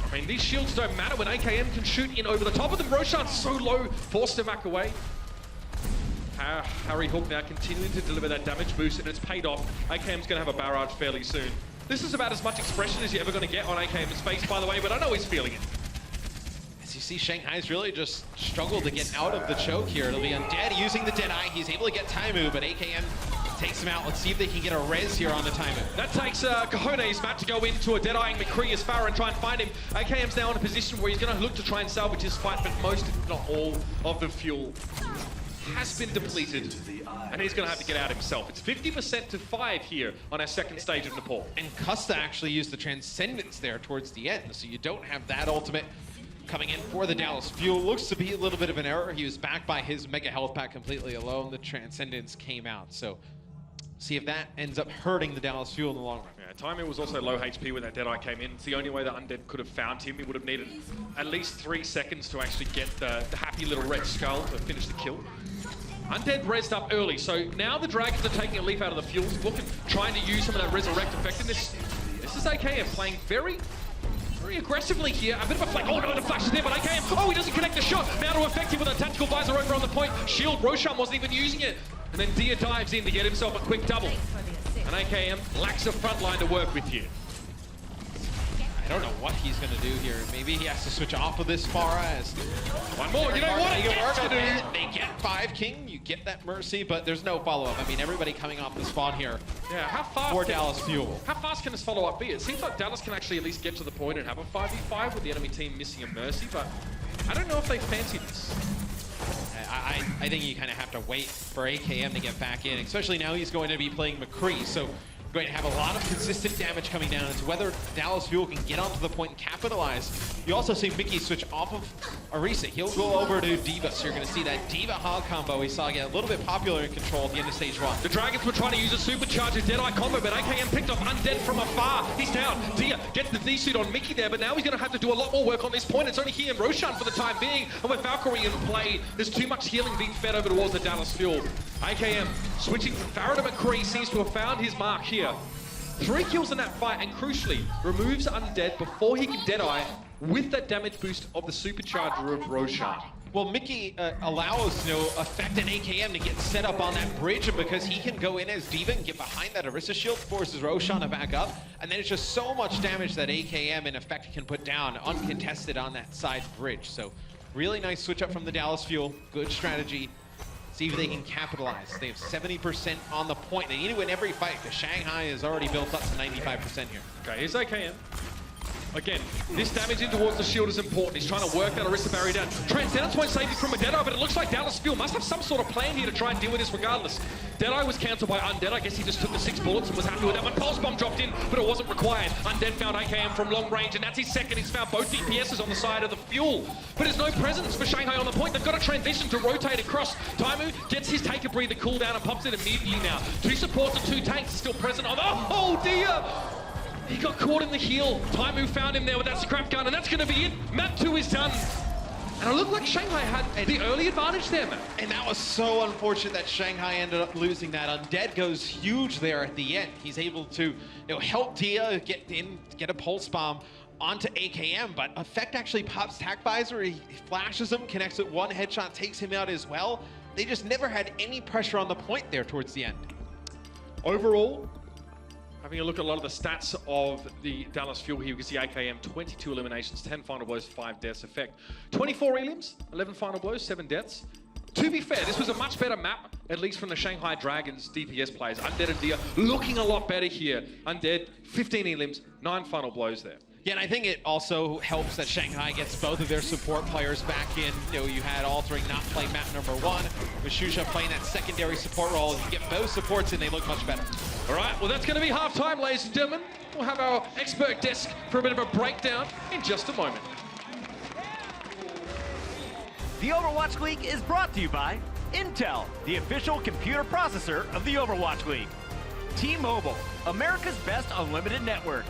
I mean, these shields don't matter when AKM can shoot in over the top of them. Roshan's so low, forced to back away. Harry Hook now continuing to deliver that damage boost, and it's paid off. AKM's going to have a barrage fairly soon. This is about as much expression as you're ever going to get on AKM's face, by the way, but I know he's feeling it. As you see, Shanghai's really just struggled to get out of the choke here. It'll be Undead using the Deadeye. He's able to get Taimu, but AKM takes him out. Let's see if they can get a res here on the Taimu. That takes Cojones, Matt, to go into a Deadeyeing McCree as far and try and find him. AKM's now in a position where he's going to look to try and salvage his fight, but most, if not all, of the fuel has been depleted, and he's going to have to get out himself. It's 50% to 5 here on our second stage of Nepal. And Custa actually used the Transcendence there towards the end, so you don't have that ultimate coming in for the Dallas Fuel. Looks to be a little bit of an error. He was backed by his Mega Health Pack completely alone. The Transcendence came out, so see if that ends up hurting the Dallas Fuel in the long run. Yeah, Taimu was also low HP when that Deadeye came in. It's the only way that Undead could have found him. He would have needed at least 3 seconds to actually get the happy little red skull to finish the kill. Undead rezzed up early, so now the Dragons are taking a leaf out of the Fuel's book and trying to use some of that Resurrect effectiveness. This is AKM playing very aggressively here. A bit of a flank. Oh no, the flash is there, but AKM, oh, he doesn't connect the shot. Now to Effective with a tactical visor over on the point. Shield, Roshan wasn't even using it. And then Dia dives in to get himself a quick double. And AKM lacks a front line to work with here. I don't know what he's going to do here. Maybe he has to switch off of this Pharah as... One more, you know what? They get 5 King, you get that Mercy, but there's no follow-up. I mean, everybody coming off the spawn here. Yeah, how fast for Dallas Fuel. How fast can this follow-up be? It seems like Dallas can actually at least get to the point and have a 5v5 with the enemy team missing a Mercy, but I don't know if they fancy this. I think you kind of have to wait for AKM to get back in, especially now he's going to be playing McCree, so going to have a lot of consistent damage coming down. It's whether Dallas Fuel can get onto the point and capitalize. You also see Mickey switch off of Orisa. He'll go over to D.Va, so you're going to see that D.Va Hog combo we saw get a little bit popular in Control at the end of stage 1. The Dragons were trying to use a supercharger Deadeye combo, but AKM picked off Undead from afar. He's down. Dia gets the D-suit on Mickey there, but now he's going to have to do a lot more work on this point. It's only he and Roshan for the time being, and with Valkyrie in play, there's too much healing being fed over towards the Dallas Fuel. AKM switching from Pharah to McCree seems to have found his mark here. 3 kills in that fight, and crucially, removes Undead before he can Deadeye with that damage boost of the supercharger of Roshan. Well, Mickey allows, Effect and AKM to get set up on that bridge, and because he can go in as D.Va and get behind that Orisa shield, forces Roshan to back up, and then it's just so much damage that AKM and Effect can put down uncontested on that side bridge. So really nice switch up from the Dallas Fuel, good strategy. See if they can capitalize. They have 70% on the point. They need to win every fight because Shanghai is already built up to 95% here. Okay, here's AKM. Again, this damage in towards the shield is important. He's trying to work that Orisa barrier down. Transcendence won't save you from a Deadeye, but it looks like Dallas Fuel must have some sort of plan here to try and deal with this regardless. Deadeye was cancelled by Undead. I guess he just took the 6 bullets and was happy with that one. Pulse Bomb dropped in, but it wasn't required. Undead found AKM from long range, and that's his second. He's found both DPSs on the side of the Fuel. But there's no presence for Shanghai on the point. They've got to transition to rotate across. Taimu gets his take a breather cooldown and pumps it immediately now. 2 supports and 2 tanks are still present on the... Oh dear! He got caught in the heel. Taimu found him there with that scrap gun, and that's going to be it. Map 2 is done. And it looked like Shanghai had the early advantage there, man. And that was so unfortunate that Shanghai ended up losing that. Undead goes huge there at the end. He's able to help Dia get a pulse bomb onto AKM, but Effect actually pops Tac Visor. He flashes him, connects with 1 headshot, takes him out as well. They just never had any pressure on the point there towards the end. Overall, having a look at a lot of the stats of the Dallas Fuel here, you can see AKM 22 eliminations, 10 final blows, 5 deaths. Effect 24 elims, 11 final blows, 7 deaths. To be fair, this was a much better map, at least from the Shanghai Dragons DPS players. Undead and Dia looking a lot better here. Undead 15 elims, 9 final blows there. Yeah, and I think it also helps that Shanghai gets both of their support players back in. You had Altering not play map number 1, with Shusha playing that secondary support role. You get both supports in, they look much better. All right, well, that's going to be halftime, ladies and gentlemen. We'll have our expert desk for a bit of a breakdown in just a moment. The Overwatch League is brought to you by Intel, the official computer processor of the Overwatch League. T-Mobile, America's best unlimited network.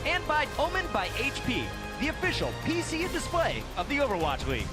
And by Omen by HP, the official PC and display of the Overwatch League.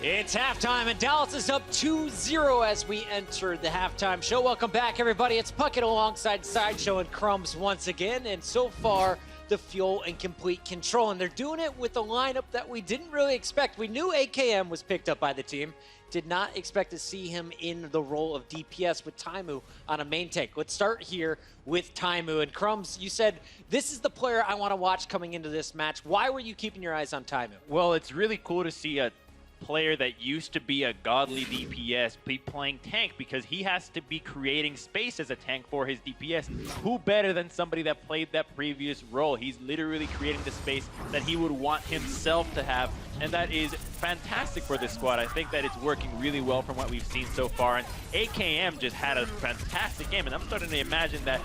It's halftime, and Dallas is up 2-0 as we enter the halftime show. Welcome back, everybody. It's Puckett alongside Sideshow and Crumbs once again, and so far, the Fuel in complete control. And they're doing it with a lineup that we didn't really expect. We knew AKM was picked up by the team. Did not expect to see him in the role of DPS with Taimu on a main tank. Let's start here with Taimu. And Crumbs, you said, this is the player I want to watch coming into this match. Why were you keeping your eyes on Taimu? Well, it's really cool to see a player that used to be a godly DPS be playing tank, because he has to be creating space as a tank for his DPS. Who better than somebody that played that previous role? He's literally creating the space that he would want himself to have, and that is fantastic for this squad. I think that it's working really well from what we've seen so far, and AKM just had a fantastic game, and I'm starting to imagine that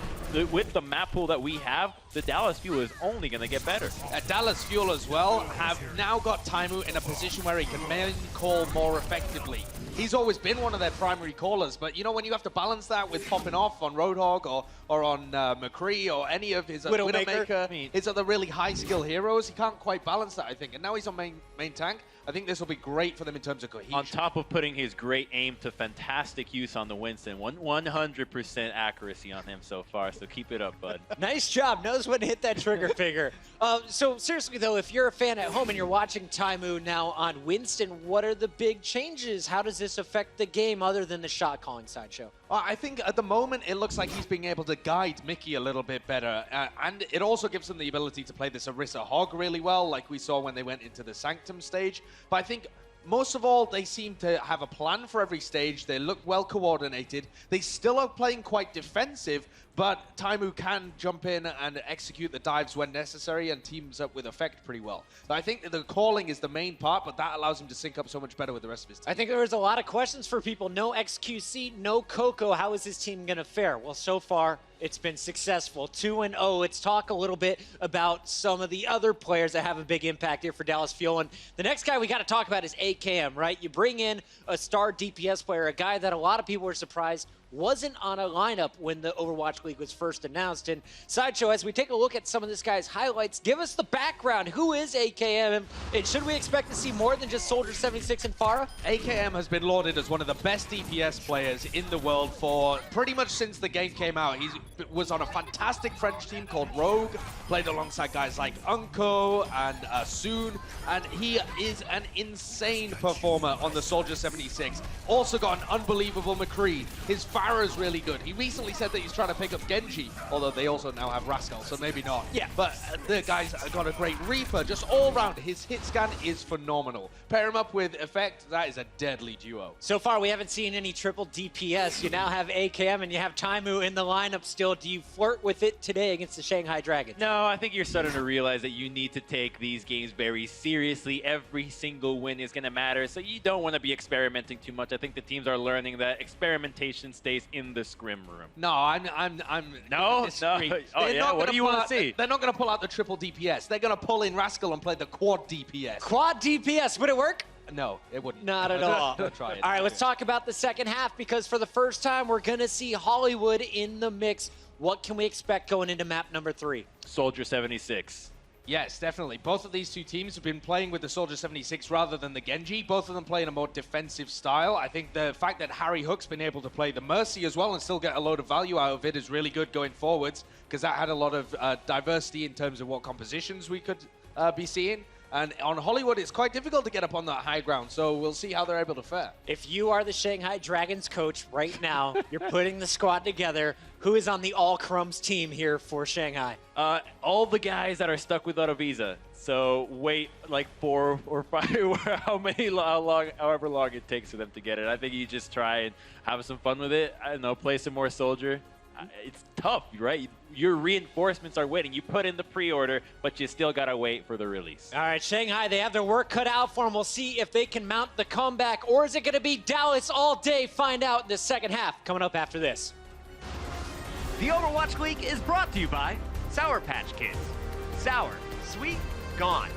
with the map pool that we have, the Dallas Fuel is only going to get better. Dallas Fuel as well have now got Taimu in a position where he can main call more effectively. He's always been one of their primary callers, but you know, when you have to balance that with popping off on Roadhog or on McCree or any of his Widowmaker, his other really high skill heroes, he can't quite balance that, I think. And now he's on main tank. I think this will be great for them in terms of cohesion. On top of putting his great aim to fantastic use on the Winston, 100% accuracy on him so far, so keep it up, bud. Nice job. Knows when to hit that trigger finger. So seriously, though, if you're a fan at home and you're watching Taimu now on Winston, what are the big changes? How does this affect the game other than the shot calling Sideshow? I think at the moment it looks like he's being able to guide Mickey a little bit better, and it also gives him the ability to play this Orisa Hog really well, like we saw when they went into the Sanctum stage. But I think most of all, they seem to have a plan for every stage. They look well coordinated. They still are playing quite defensive, but Taimu can jump in and execute the dives when necessary and teams up with effect pretty well. So I think that the calling is the main part, but that allows him to sync up so much better with the rest of his team. I think there was a lot of questions for people. No XQC, no Coco. How is his team going to fare? Well, so far, it's been successful. 2-0. Let's talk a little bit about some of the other players that have a big impact here for Dallas Fuel. And the next guy we got to talk about is AKM, right? You bring in a star DPS player, a guy that a lot of people were surprised wasn't on a lineup when the Overwatch League was first announced. And Sideshow, as we take a look at some of this guy's highlights, give us the background. Who is AKM? And should we expect to see more than just Soldier 76 and Pharah? AKM has been lauded as one of the best DPS players in the world for pretty much since the game came out. He was on a fantastic French team called Rogue, played alongside guys like Unko and Soon, and he is an insane performer on the Soldier 76. Also got an unbelievable McCree. His Pharah's really good. He recently said that he's trying to pick up Genji, although they also now have Rascal, so maybe not. Yeah. But the guy's got a great Reaper. Just all round, his hit scan is phenomenal. Pair him up with Effect, that is a deadly duo. So far, we haven't seen any triple DPS. You now have AKM and you have Taimu in the lineup still. Do you flirt with it today against the Shanghai Dragons? No, I think you're starting to realize that you need to take these games very seriously. Every single win is going to matter, so you don't want to be experimenting too much. I think the teams are learning that experimentation stays in the scrim room. No, I'm No? disagree. Oh, They're yeah? not What gonna do you pull want out- to see? They're not going to pull out the triple DPS. They're going to pull in Rascal and play the quad DPS. Quad DPS, would it work? No, it wouldn't. Not at all. Don't try it. All right, let's talk about the second half, because for the first time, we're going to see Hollywood in the mix. What can we expect going into map number 3? Soldier 76. Yes, definitely. Both of these two teams have been playing with the Soldier 76 rather than the Genji. Both of them play in a more defensive style. I think the fact that Harry Hook's been able to play the Mercy as well and still get a load of value out of it is really good going forwards, because that had a lot of diversity in terms of what compositions we could be seeing. And on Hollywood, it's quite difficult to get up on that high ground, so we'll see how they're able to fare. If you are the Shanghai Dragons coach right now, you're putting the squad together. Who is on the All Crumbs team here for Shanghai? All the guys that are stuck without a visa. So wait like 4 or 5, however long it takes for them to get it. I think you just try and have some fun with it. I don't know, play some more Soldier. It's tough, right? Your reinforcements are waiting. You put in the pre-order, but you still gotta wait for the release. All right, Shanghai, they have their work cut out for them. We'll see if they can mount the comeback, or is it gonna be Dallas all day? Find out in the second half, coming up after this. The Overwatch League is brought to you by Sour Patch Kids. Sour, sweet, gone.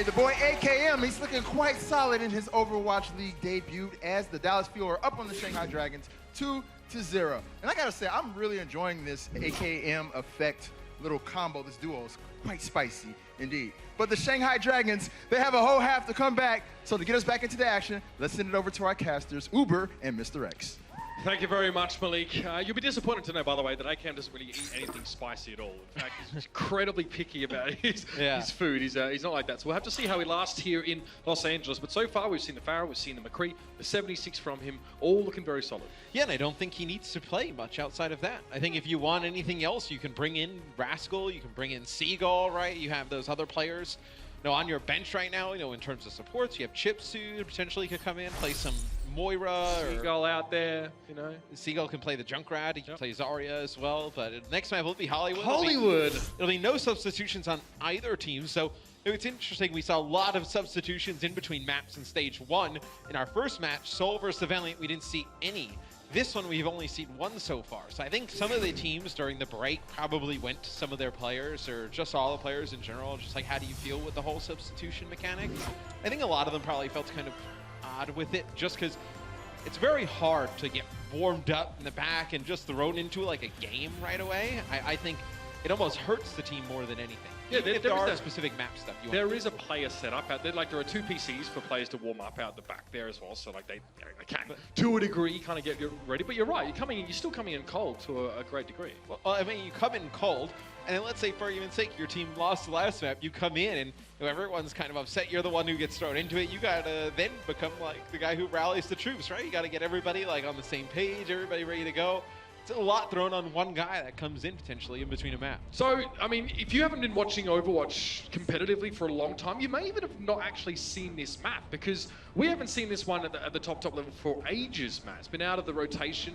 the boy AKM, he's looking quite solid in his Overwatch League debut as the Dallas Fuel are up on the Shanghai Dragons 2-0. And I gotta say, I'm really enjoying this AKM effect little combo. This duo is quite spicy indeed. But the Shanghai Dragons, they have a whole half to come back. So to get us back into the action, let's send it over to our casters, Uber and Mr. X. Thank you very much, Malik. You'll be disappointed to know, by the way, that AKM doesn't really eat anything spicy at all. In fact, he's incredibly picky about his food. He's not like that. So we'll have to see how he lasts here in Los Angeles. But so far, we've seen the Pharah, we've seen the McCree, the 76 from him, all looking very solid. Yeah, and I don't think he needs to play much outside of that. I think if you want anything else, you can bring in Rascal, you can bring in Seagull, right? You have those other players. On your bench right now, in terms of supports, you have Chipsu potentially could come in, play some Moira. Seagull out there, Seagull can play the Junkrat, he can play Zarya as well, but next map will be Hollywood. It'll be no substitutions on either team, so it's interesting. We saw a lot of substitutions in between maps in stage 1. In our first match, Seoul versus the Valiant, we didn't see any. This one, we've only seen one so far. So I think some of the teams during the break probably went to some of their players, or just all the players in general, just like, how do you feel with the whole substitution mechanic? I think a lot of them probably felt kind of odd with it, just because it's very hard to get warmed up in the back and just thrown into like a game right away. I think it almost hurts the team more than anything. Yeah, if there are specific map stuff you want. There is a player setup out there. Like, there are 2 PCs for players to warm up out the back there as well. So like they can, to a degree, kind of get you ready. But you're right. You're still coming in cold to a great degree. Well, I mean, you come in cold, and then let's say, for argument's sake, your team lost the last map. You come in, and everyone's kind of upset. You're the one who gets thrown into it. You gotta then become like the guy who rallies the troops, right? You gotta get everybody like on the same page, everybody ready to go. It's a lot thrown on one guy that comes in potentially in between a map. So, I mean, if you haven't been watching Overwatch competitively for a long time, you may even have not actually seen this map, because we haven't seen this one at the top level for ages, Matt. It's been out of the rotation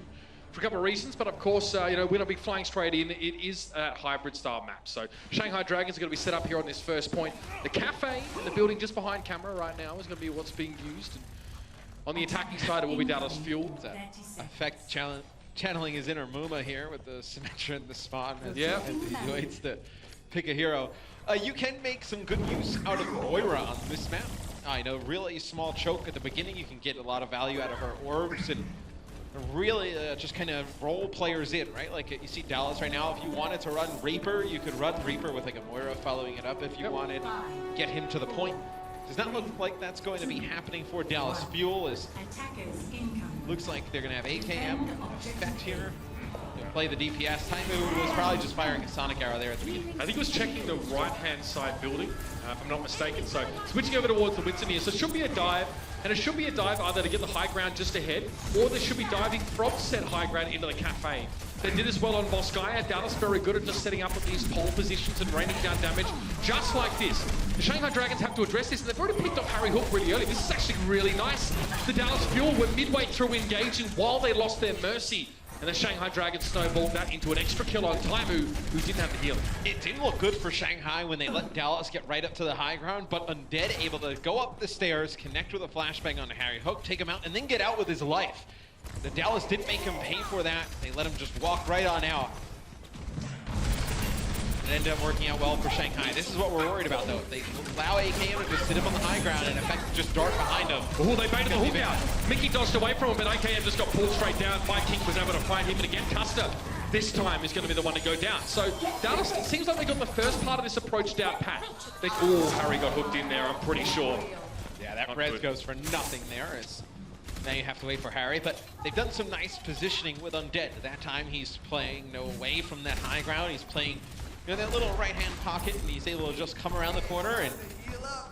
for a couple of reasons, but of course, we're not be flying straight in. It is a hybrid style map. So Shanghai Dragons are going to be set up here on this first point. The cafe in the building just behind camera right now is going to be what's being used. And on the attacking side, it will be Dallas Fuel. Effect channeling his inner Muma here with the Symmetra and the spawn as he waits to pick a hero. You can make some good use out of Moira on this map. I know, really small choke at the beginning. You can get a lot of value out of her orbs and really just kind of roll players in, right? Like you see Dallas right now, if you wanted to run Reaper, you could run Reaper with like a Moira following it up if you wanted to get him to the point. Does not look like that's going to be happening for Dallas Fuel. Looks like they're going to have AKM effect here. They'll play the DPS. Taimu was probably just firing a Sonic Arrow there at the beginning. I think he was checking the right-hand side building, if I'm not mistaken. So switching over towards the Winston here. So it should be a dive, and it should be a dive either to get the high ground just ahead, or they should be diving from said high ground into the cafe. They did this well on Volskaya. Dallas very good at just setting up at these pole positions and raining down damage, just like this. The Shanghai Dragons have to address this, and they've already picked up Harry Hook really early. This is actually really nice. The Dallas Fuel were midway through engaging while they lost their Mercy, and the Shanghai Dragons snowballed that into an extra kill on Taimu, who didn't have the healing. It didn't look good for Shanghai when they let Dallas get right up to the high ground, but Undead able to go up the stairs, connect with a flashbang on Harry Hook, take him out, and then get out with his life. The Dallas didn't make him pay for that. They let him just walk right on out. It ended up working out well for Shanghai. This is what we're worried about, though. They allow AKM to just sit him on the high ground and in effect just dart behind him. Oh, they baited the hook out. Mickey dodged away from him, but AKM just got pulled straight down. Viking was able to find him, and again, Custer this time is going to be the one to go down. So Dallas, it seems like they got the first part of this approach down pat. Harry got hooked in there, I'm pretty sure. Yeah, that res goes for nothing there. Now you have to wait for Harry, but they've done some nice positioning with Undead. That time he's playing away from that high ground. He's playing that little right-hand pocket, and he's able to just come around the corner and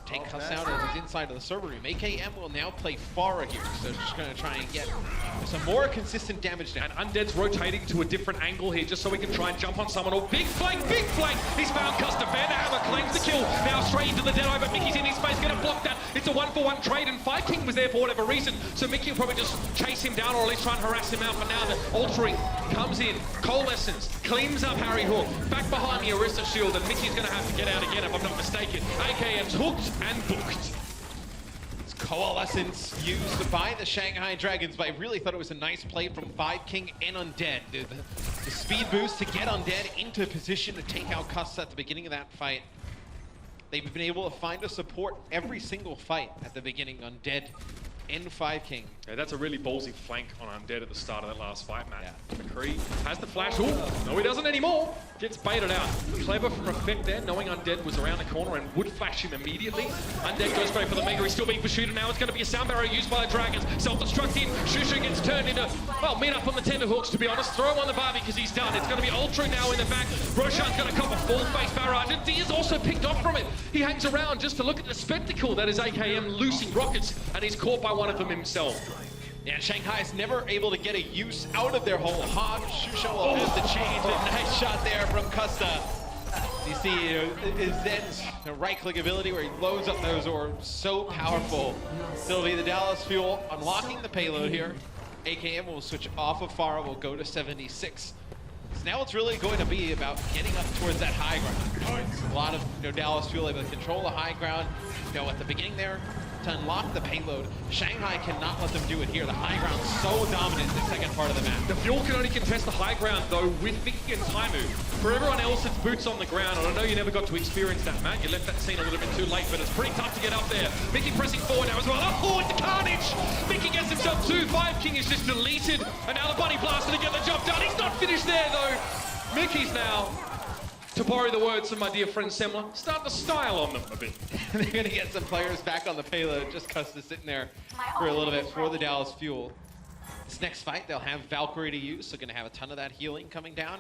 take Cuss out as he's inside of the server room. AKM will now play Pharah here, so just going to try and get some more consistent damage down. And Undead's rotating to a different angle here, just so he can try and jump on someone. Oh, big flank, big flank! He's found Custer. Vanderhammer claims the kill. Now straight into the Dead Eye, but Mickey's in his face, going to block that. It's a 1-for-1 trade, and Viking was there for whatever reason, so Mickey will probably just chase him down, or at least try and harass him out. But now the Altering comes in, coalescence, cleans up Harry Hook, back behind the Orisa shield, and Mickey's going to have to get out again, if I'm not mistaken. AKM's hooked and booked. It's Coalescence used by the Shanghai Dragons, but I really thought it was a nice play from Viking and Undead. The speed boost to get Undead into position to take out Cuss at the beginning of that fight. they've been able to find a support every single fight at the beginning. Undead and 5 King. Yeah, that's a really ballsy flank on Undead at the start of that last fight, Matt. McCree has the flash. Ooh, no, he doesn't anymore. Gets baited out. Clever from Effect there, knowing Undead was around the corner and would flash him immediately. Undead goes straight for the Mega. He's still being pursued, and now it's going to be a sound barrier used by the Dragons. Self-destruct in. Shusha gets turned into, well, meet up on the tenterhooks, to be honest. Throw him on the Barbie because he's done. It's going to be Ultra now in the back. Roshan's going to cop a full face barrage, and Dia's also picked off from it. He hangs around just to look at the spectacle that is AKM loosing rockets, and he's caught by one of them himself. Yeah, Shanghai is never able to get a use out of their whole hog. Shusha will have the change. A nice shot there from Custa. You see, is that right-click ability where he loads up those orbs. So powerful. It'll be the Dallas Fuel unlocking the payload here. AKM will switch off of Pharah, will go to 76. So now it's really going to be about getting up towards that high ground. A lot of Dallas Fuel able to control the high ground. At the beginning there, to unlock the payload, Shanghai cannot let them do it here. The high ground's so dominant in the second part of the map. The Fuel can only contest the high ground, though, with Mickey and Taimu. For everyone else, it's boots on the ground, and I know you never got to experience that, Matt. You left that scene a little bit too late, but it's pretty tough to get up there. Mickey pressing forward now as well. Up forward to Carnage! Mickey gets himself 2. 5 King is just deleted, and now the Bunny Blaster to get the job done. He's not finished there, though. Mickey's now, to borrow the words of my dear friend Semler, start to style on them a bit. They're going to get some players back on the payload. Just Custa sitting there for a little bit for the Dallas Fuel. This next fight, they'll have Valkyrie to use, so going to have a ton of that healing coming down.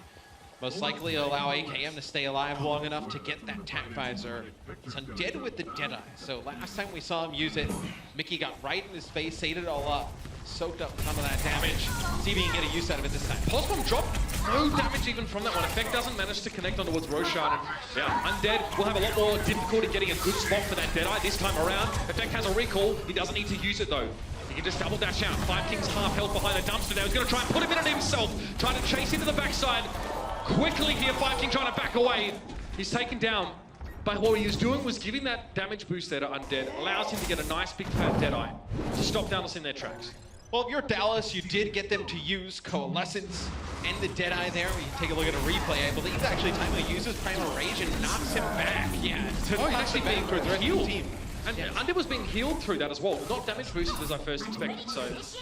Most likely it'll allow AKM to stay alive long enough to get that tack visor. It's Undead with the Deadeye. So last time we saw him use it, Mickey got right in his face, ate it all up, soaked up some of that damage. See if he can get a use out of it this time. Pulse Bomb dropped. No damage even from that one. Effect doesn't manage to connect on towards Roshan. And, yeah, Undead will have a lot more difficulty getting a good spot for that Deadeye this time around. Effect has a recall. He doesn't need to use it though. He can just double dash out. 5 King's half health behind the dumpster now. He's going to try and put him in on himself. Trying to chase into the backside. Quickly here, 5 King trying to back away. He's taken down. But what he was doing was giving that damage boost there to Undead. Allows him to get a nice big fat Deadeye to stop Dallas in their tracks. Well, if you're Dallas, you did get them to use Coalescence and the Deadeye there. We can take a look at a replay. I believe actually Taimu uses Primal Rage and knocks him back. Yeah, to actually being towards the rest of the team. And Undead was being healed through that as well. Not damage boosted as I first expected. So it's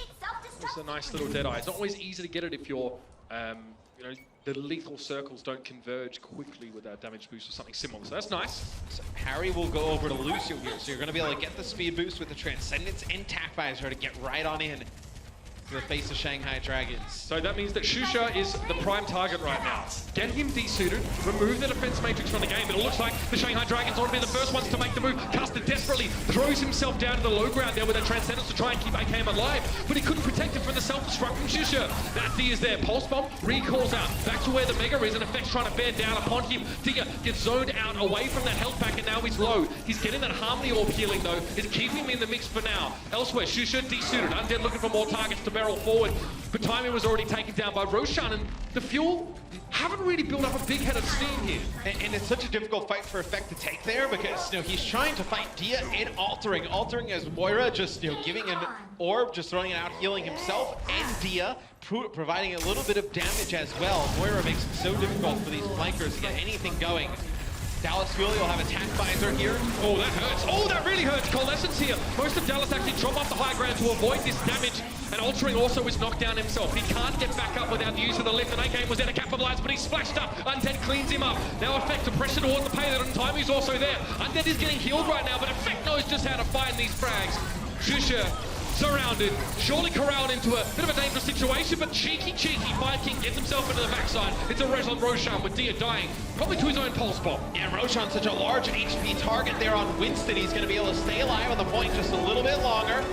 a nice little Deadeye. It's not always easy to get it if you're, the lethal circles don't converge quickly with that damage boost or something similar. So that's nice. So Harry will go over to Lucio here. So you're going to be able to get the speed boost with the Transcendence and Tack Visor to get right on in to the face of Shanghai Dragons. So that means that Shusha is the prime target right now. Get him desuited, remove the defense matrix from the game, but it looks like the Shanghai Dragons want to be the first ones to make the move. Custer desperately throws himself down to the low ground there with a Transcendence to try and keep AKM alive, but he couldn't protect him from the self-destruct from Shusha. That D is there. Pulse Bomb recalls out back to where the Mega is, and Effect's trying to bear down upon him. Dia gets zoned out away from that health pack, and now he's low. He's getting that Harmony Orb healing though. It's keeping him in the mix for now. Elsewhere, Shusha desuited. Undead looking for more targets to barrel forward, but Taimu was already taken down by Roshan, and the Fuel haven't really built up a big head of steam here. And it's such a difficult fight for Effect to take there because he's trying to fight Dia and altering as Moira just giving an orb, just throwing it out, healing himself, and Dia providing a little bit of damage as well. Moira makes it so difficult for these flankers to get anything going. Dallas Fuel will have a Tack Visor here. Oh, that hurts. Oh, that really hurts. Coalescence here. Most of Dallas actually drop off the high ground to avoid this damage. And Altering also is knocked down himself. He can't get back up without the use of the lift. And AKM was there to capitalize, but he's splashed up. Undead cleans him up. Now Effect to pressure towards the payload, and Taimu's also there. Undead is getting healed right now, but Effect knows just how to find these frags. Shusha surrounded, surely corralled into a bit of a dangerous situation, but cheeky 5 King gets himself into the backside. It's a res on Roshan with Dia dying, probably to his own Pulse Bomb. Yeah, Roshan's such a large HP target there on Winston. He's going to be able to stay alive on the point just a little bit longer.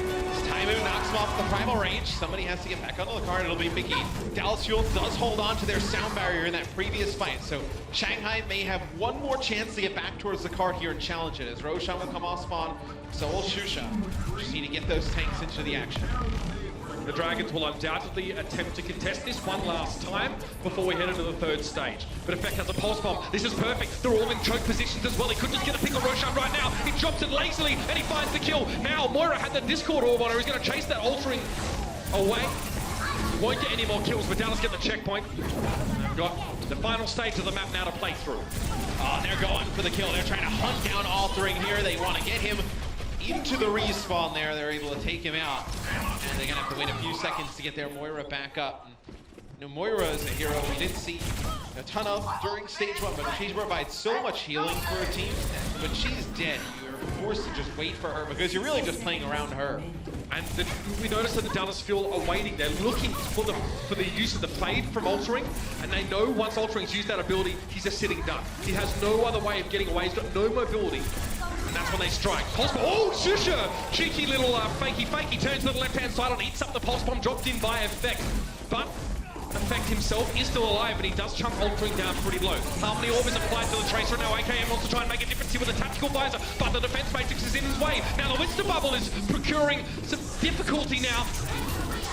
Taimu knocks him off the Primal Range. Somebody has to get back onto the card. It'll be Mickey. Dallas Fuel does hold on to their sound barrier in that previous fight, so Shanghai may have one more chance to get back towards the card here and challenge it, as Roshan will come off spawn. So will Shusha. Just need to get those tanks into the action. The Dragons will undoubtedly attempt to contest this one last time before we head into the third stage. But Effect has a Pulse Bomb. This is perfect. They're all in choke positions as well. He could just get a pick on Roshan right now. He drops it lazily and he finds the kill. Now Moira had the Discord Orb on her. He's going to chase that Altering away. won't get any more kills, but Dallas get the checkpoint. We've got the final stage of the map now to play through. Oh, they're going for the kill. They're trying to hunt down Altering here. They want to get him into the respawn there. They're able to take him out. And they're going to have to wait a few seconds to get their Moira back up. And, you know, Moira is a hero we didn't see a ton of during stage 1, but she provides so much healing for a team. When she's dead, you're forced to just wait for her because you're really just playing around her. And we noticed that the Dallas Fuel are waiting. They're looking for the use of the Fade from Altering, and they know once Altering's used that ability, he's a sitting duck. He has no other way of getting away. He's got no mobility. And that's when they strike. Pulse bomb. Oh, Shusha! Cheeky little fakey. Turns to the left-hand side and eats up the pulse bomb, dropped in by Effect. But Effect himself is still alive, but he does chunk Altering down pretty low. Harmony Orb is applied to the Tracer. Now AKM wants to try and make a difference here with a tactical visor, but the defense matrix is in his way. Now the Winston Bubble is procuring some difficulty now.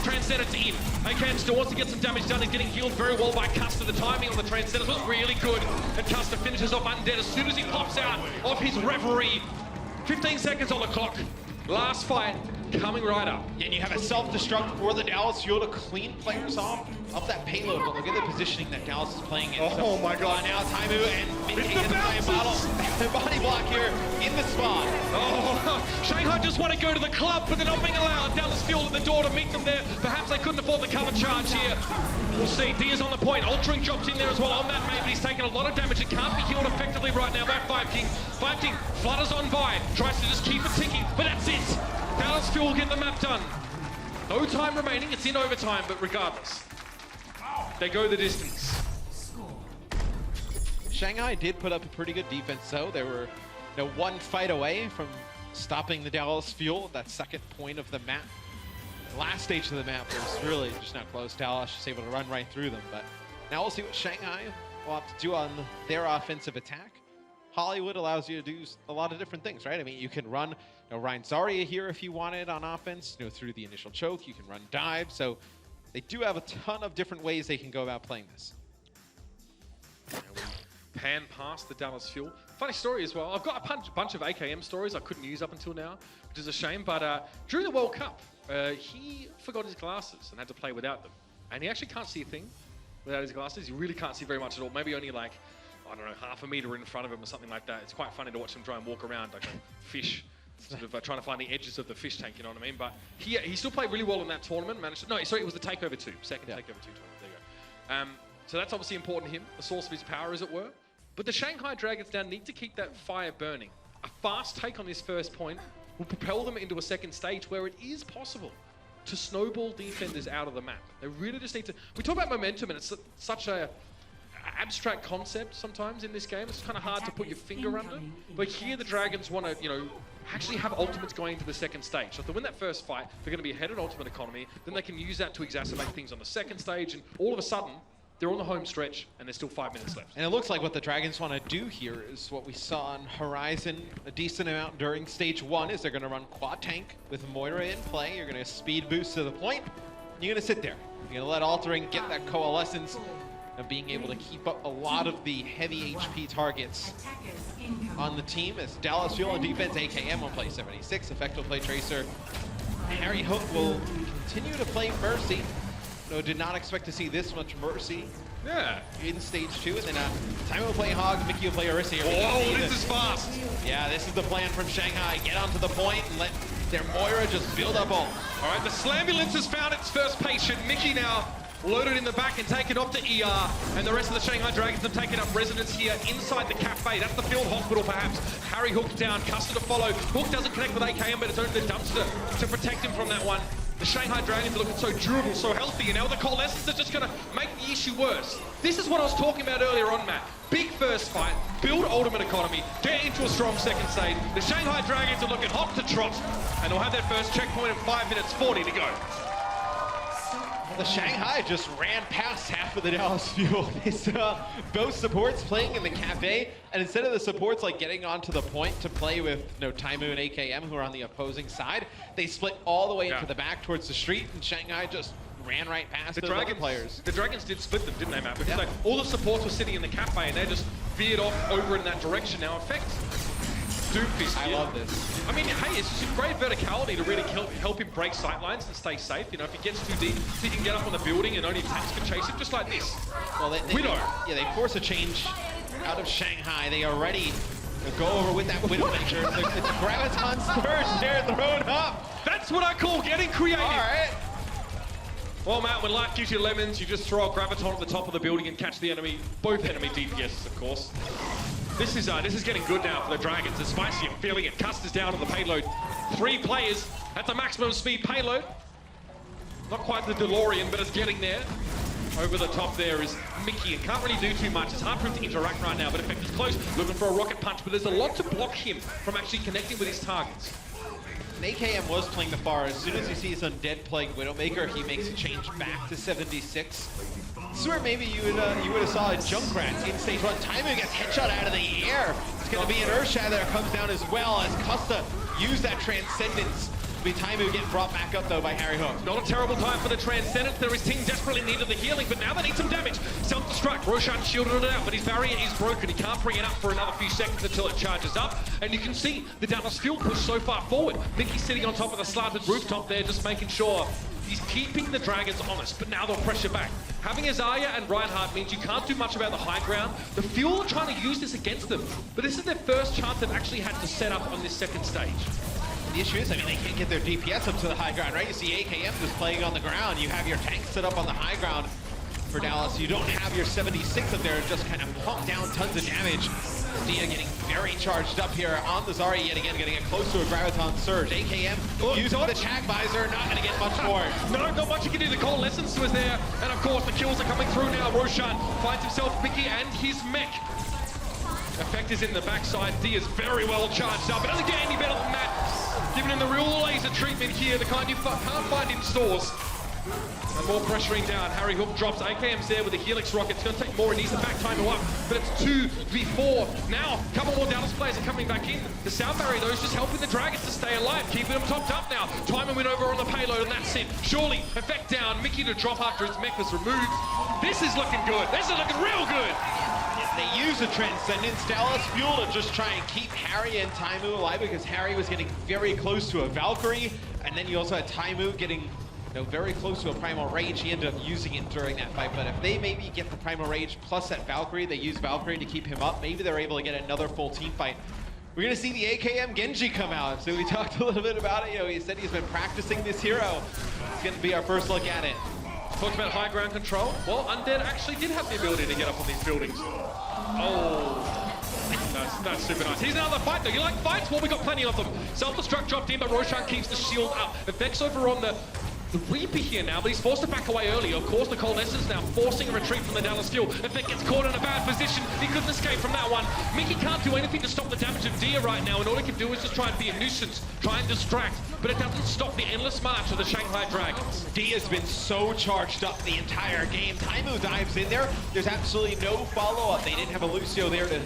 Transcendence in. AKM still wants to get some damage done. He's getting healed very well by Custer. The timing on the Transcendence was really good. And Custer finishes off Undead as soon as he pops out of his reverie. 15 seconds on the clock. Last fight coming right up. Yeah, and you have a self-destruct for the Dallas Fuel to clean players off of that payload, but look at the positioning that Dallas is playing in. Oh my god. Now Taimu and Minty in the body block here in the spot. Oh, Shanghai just want to go to the club, but they're not being allowed. Dallas Fuel at the door to meet them there. Perhaps they couldn't afford the cover charge here. We'll see. Dia's on the point. Altering drops in there as well on that mate, but he's taking a lot of damage. It can't be healed effectively right now by Five King. Five King flutters on by, tries to just keep it ticking, but that's it. Dallas Fuel get the map done. No time remaining. It's in overtime, but regardless, they go the distance. Shanghai did put up a pretty good defense, though. They were one fight away from stopping the Dallas Fuel, that second point of the map. The last stage of the map was really just not close. Dallas just able to run right through them, but now we'll see what Shanghai will have to do on their offensive attack. Hollywood allows you to do a lot of different things, right? I mean, you can run Ryan Zarya here if you wanted on offense, through the initial choke. You can run dive, so they do have a ton of different ways they can go about playing this. Pan past the Dallas Fuel. Funny story as well. I've got a bunch of AKM stories I couldn't use up until now, which is a shame. But during the World Cup, he forgot his glasses and had to play without them. And he actually can't see a thing without his glasses. He really can't see very much at all. Maybe only like, I don't know, half a meter in front of him or something like that. It's quite funny to watch him try and walk around like a fish, sort of trying to find the edges of the fish tank, you know what I mean? But he still played really well in that tournament. Managed to, no, sorry, it was the Takeover 2, second Takeover 2 tournament. There you go. So that's obviously important to him, the source of his power, as it were. But the Shanghai Dragons now need to keep that fire burning. A fast take on this first point will propel them into a second stage where it is possible to snowball defenders out of the map. They really just need to... We talk about momentum, and it's such a abstract concept sometimes in this game. It's kind of hard to put your finger under. But here the Dragons want to, actually have ultimates going into the second stage. So if they win that first fight, they're going to be ahead at ultimate economy. Then they can use that to exacerbate things on the second stage, and all of a sudden, they're on the home stretch, and there's still 5 minutes left. And it looks like what the Dragons want to do here is what we saw on Horizon a decent amount during stage 1 is they're going to run quad tank with Moira in play. You're going to speed boost to the point. You're going to sit there. You're going to let Altering get that coalescence and being able to keep up a lot of the heavy HP targets on the team as Dallas Fuel on defense. AKM will play 76. Effect will play Tracer. Harry Hook will continue to play Mercy. No, did not expect to see this much Mercy in stage 2. And then Taimu will play Hog, Mickey will play Orisa. Whoa, this is fast. Yeah, this is the plan from Shanghai. Get onto the point and let their Moira just build up all. All right, the Slambulance has found its first patient. Mickey now loaded in the back and taken off to ER. And the rest of the Shanghai Dragons have taken up residence here inside the cafe. That's the field hospital, perhaps. Harry Hook down, Custer to follow. Hook doesn't connect with AKM, but it's only the dumpster to protect him from that one. The Shanghai Dragons are looking so durable, so healthy, and now the coalescence is just going to make the issue worse. This is what I was talking about earlier on, Matt. Big first fight, build ultimate economy, get into a strong second stage. The Shanghai Dragons are looking hot to trot, and they'll have their first checkpoint in 5 minutes 40 to go. The Shanghai just ran past half of the Dallas Fuel. They saw both supports playing in the cafe, and instead of the supports getting onto the point to play with Taimu and AKM who are on the opposing side, they split all the way into the back towards the street, and Shanghai just ran right past the Dragon players. The Dragons did split them, didn't they, Matt? Because all the supports were sitting in the cafe, and they just veered off over in that direction. Now, Effect Doomfist I here. love this. I mean, hey, it's just great verticality to really help him break sightlines and stay safe. You know, if he gets too deep, he can get up on the building and only tanks can chase him, just like this. Well, Widow. Yeah, they force a change out of Shanghai. They are ready to go over with that Widowmaker. It's a Graviton Surge there thrown up. That's what I call getting creative. All right. Well, Matt, when life gives you lemons, you just throw a Graviton at the top of the building and catch the enemy, both enemy DPSs, of course. This is getting good now for the Dragons. It's spicy, I'm feeling it. Custer's down on the payload. 3 players at the maximum speed payload. Not quite the DeLorean, but it's getting there. Over the top there is Mickey, and can't really do too much. It's hard for him to interact right now, but Effect is close, looking for a rocket punch, but there's a lot to block him from actually connecting with his targets. AKM was playing the far. As soon as he sees Undead playing Widowmaker, he makes a change back to 76. I swear maybe you would have saw a Junkrat in stage 1. Taimu gets headshot out of the air. It's going to be an Earthshatter that comes down as well as Costa used that Transcendence. Taimu getting brought back up though by Harry Hook. Not a terrible time for the Transcendence. There is team desperately needed the healing, but now they need some damage. Self-destruct. Roshan shielded it out, but his barrier is broken. He can't bring it up for another few seconds until it charges up. And you can see the Dallas Fuel push so far forward. Mickey's sitting on top of the slanted rooftop there, just making sure he's keeping the Dragons honest, but now they'll pressure back. Having Azaya and Reinhardt means you can't do much about the high ground. The Fuel are trying to use this against them, but this is their first chance they've actually had to set up on this second stage. The issue is, I mean, they can't get their DPS up to the high ground, right? You see AKM just playing on the ground. You have your tanks set up on the high ground for Dallas. You don't have your 76 up there and just kind of pump down tons of damage. Dia getting very charged up here on the Zarya yet again, getting it close to a Graviton Surge. AKM using the Tag Visor, not going to get much more. No, not much you can do. The coalescence was there. And of course, the kills are coming through now. Roshan finds himself Mickey and his mech. Effect is in the backside. Dia's very well charged up. It doesn't get any better than that. Giving him the real laser treatment here, the kind you can't find in stores. And more pressuring down. Harry Hook drops. AKM's there with the Helix rocket. It's going to take more. He needs to back Taimu up. But it's 2v4. Now, a couple more Dallas players are coming back in. The sound barrier, though, is just helping the Dragons to stay alive, keeping them topped up now. Taimu went over on the payload, and that's it. Surely, Effect down. Mickey to drop after his mech was removed. This is looking good. This is looking real good. They use the Transcendence Dallas Fuel to just try and keep Harry and Taimu alive because Harry was getting very close to a Valkyrie, and then you also had Taimu getting very close to a Primal Rage. He ended up using it during that fight, but if they maybe get the Primal Rage plus that Valkyrie, they use Valkyrie to keep him up, maybe they're able to get another full team fight. We're going to see the AKM Genji come out, so we talked a little bit about it. He said he's been practicing this hero. It's going to be our first look at it. Talked about high ground control. Well, Undead actually did have the ability to get up on these buildings. Oh, that's super nice. Here's another fight though. You like fights? Well, we got plenty of them. Self-destruct dropped in, but Roshan keeps the shield up. Effects over on the Reaper here now, but he's forced to back away early. Of course, the Coalescence now forcing a retreat from the Dallas Fuel. Effect gets caught in a bad position. He couldn't escape from that one. Mickey can't do anything to stop the damage of Dia right now, and all he can do is just try and be a nuisance, try and distract, but it doesn't stop the endless march of the Shanghai Dragons. Dia's been so charged up the entire game. Taimu dives in there. There's absolutely no follow-up. They didn't have a Lucio there to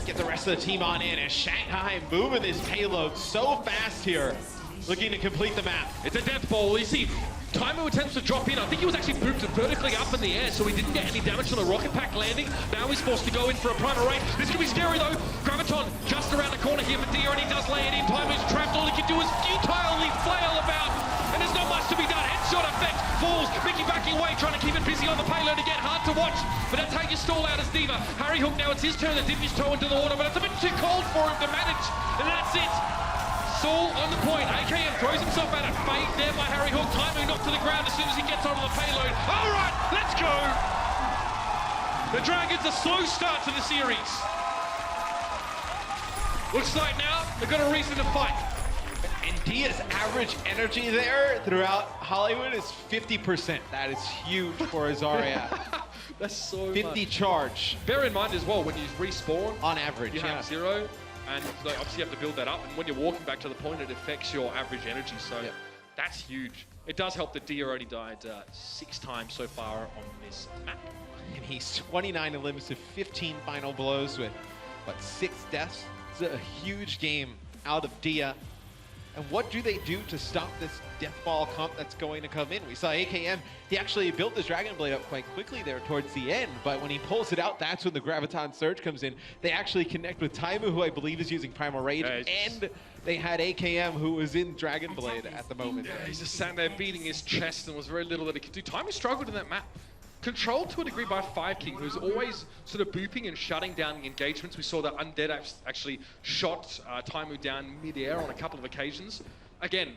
get the rest of the team on in, as Shanghai moving this payload so fast here, looking to complete the map. It's a death ball. You see, Taimu attempts to drop in. I think he was actually booped vertically up in the air, so he didn't get any damage on the rocket pack landing. Now he's forced to go in for a primal range. This could be scary though. Graviton just around the corner here for Dia, and he does lay it in. Taimu's trapped. All he can do is futilely flail about, and there's not much to be done. Headshot Effect falls. Mickey backing away, trying to keep it busy on the payload again. Hard to watch, but that's how you stall out as D.Va. Harry Hook now, it's his turn to dip his toe into the water, but it's a bit too cold for him to manage, and that's it. Saul on the point. AKM throws himself at it. Fade there by Harry Hook. Taimu knocked to the ground as soon as he gets onto the payload. All right, let's go. The Dragons, a slow start to the series. Looks like now they've got a reason to fight. And Dia's average energy there throughout Hollywood is 50%. That is huge for Zarya. That's so 50 much. Charge. Bear in mind as well, when you respawn, on average, you have 0. And like, obviously you have to build that up, and when you're walking back to the point, it affects your average energy, so that's huge. It does help that Dia only died 6 times so far on this map. And he's 29 elims to 15 final blows with, 6 deaths? It's a huge game out of Dia. And what do they do to stop this death ball comp that's going to come in? We saw AKM, he actually built this Dragon Blade up quite quickly there towards the end, but when he pulls it out, that's when the Graviton Surge comes in. They actually connect with Taimu, who I believe is using Primal Rage, and they had AKM, who was in Dragon Blade at the moment. Yeah, he's just sat there beating his chest and was very little that he could do. Taimu struggled in that map. Controlled to a degree by Fire King, who's always sort of booping and shutting down the engagements. We saw that Undead actually shot Taimu down mid-air on a couple of occasions. Again,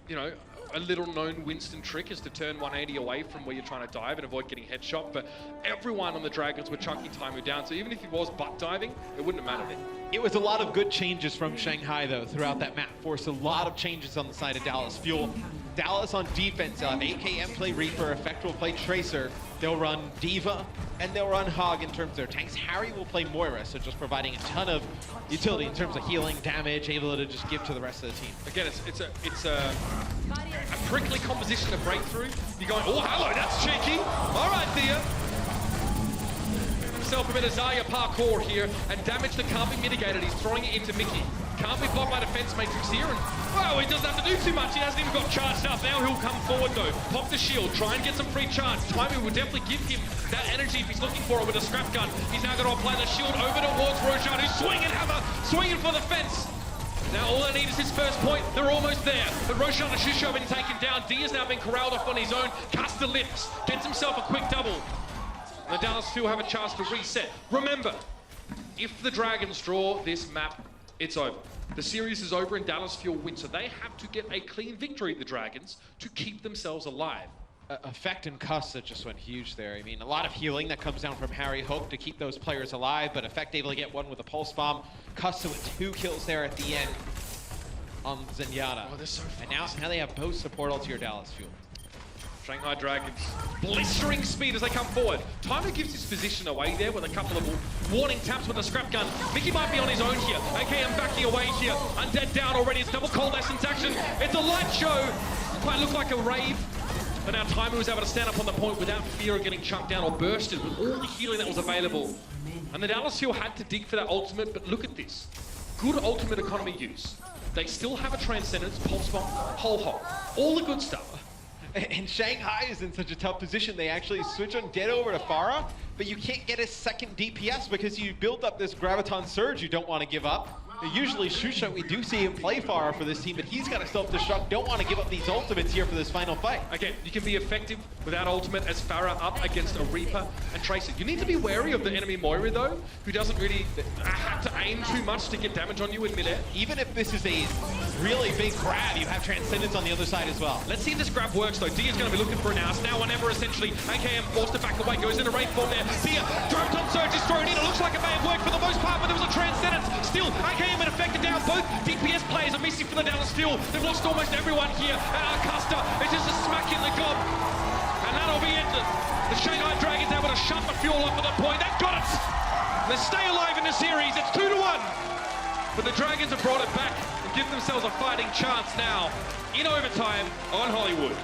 you know, a little known Winston trick is to turn 180 away from where you're trying to dive and avoid getting headshot, but everyone on the Dragons were chunking Taimu down, so even if he was butt diving, it wouldn't have mattered. It was a lot of good changes from Shanghai, though, throughout that map. Forced a lot of changes on the side of Dallas Fuel. Dallas on defense, AKM play Reaper, Effect will play Tracer, they'll run D.Va, and they'll run Hog in terms of their tanks. Harry will play Moira, so just providing a ton of utility in terms of healing, damage, able to just give to the rest of the team. Again, it's a prickly composition to break through. You're going, oh, hello, that's cheeky. All right, Thea. Himself a bit of Zarya parkour here, and damage that can't be mitigated. He's throwing it into Mickey. Can't be blocked by defense matrix here, and well, he doesn't have to do too much. He hasn't even got charged up. Now he'll come forward though, pop the shield, try and get some free charge. Taimu will definitely give him that energy if he's looking for it with a scrap gun. He's now going to apply the shield over towards Roshan, who's swinging hammer, swinging for the fence. Now all they need is his first point. They're almost there. But Roshan and Shusho have been taken down. D has now been corralled off on his own. Custer lifts, gets himself a quick double. The Dallas Fuel have a chance to reset. Remember, if the Dragons draw this map, it's over. The series is over and Dallas Fuel win, so they have to get a clean victory, the Dragons, to keep themselves alive. Effect and Custa just went huge there. I mean, a lot of healing that comes down from Harry Hope to keep those players alive, but Effect able to get one with a Pulse Bomb. Custa with 2 kills there at the end on Zenyatta. Oh, they're so fast. And now they have both support ulti or Dallas Fuel. Shanghai Dragons blistering speed as they come forward. Taimu gives his position away there with a couple of warning taps with a scrap gun. Mickey might be on his own here. AKM backing away here. Undead down already. It's double cold essence action. It's a light show. Might look like a rave. But now Taimu was able to stand up on the point without fear of getting chunked down or bursted with all the healing that was available. And the Dallas Fuel had to dig for that ultimate, but look at this. Good ultimate economy use. They still have a Transcendence, Pulse Bomb, Whole Hog. All the good stuff. And Shanghai is in such a tough position. They actually switch Undead over to Pharah, but you can't get a second DPS because you build up this Graviton Surge you don't want to give up. Usually Shusho, we do see him play Pharah for this team, but he's got a self-destruct. Don't want to give up these ultimates here for this final fight. Again, you can be effective without ultimate as Pharah up against a Reaper and Tracer. You need to be wary of the enemy Moira though, who doesn't really have to aim too much to get damage on you in midair. Even if this is a really big grab, you have Transcendence on the other side as well. Let's see if this grab works though. Dia is going to be looking for an oust. Now or never essentially. AKM forced to back away, goes into raid form there. Dia, Graviton Surge is thrown in. It looks like it may have worked for the most part, but there was a Transcendence. Still, AKM and affected down. Both DPS players are missing for the Dallas Fuel. They've lost almost everyone here. And Custer is just a smack in the gob. And that'll be it. The Shanghai Dragons able to shut the Fuel off at the point. They've got it. They stay alive in the series. It's 2-1. But the Dragons have brought it back and give themselves a fighting chance now in overtime on Hollywood.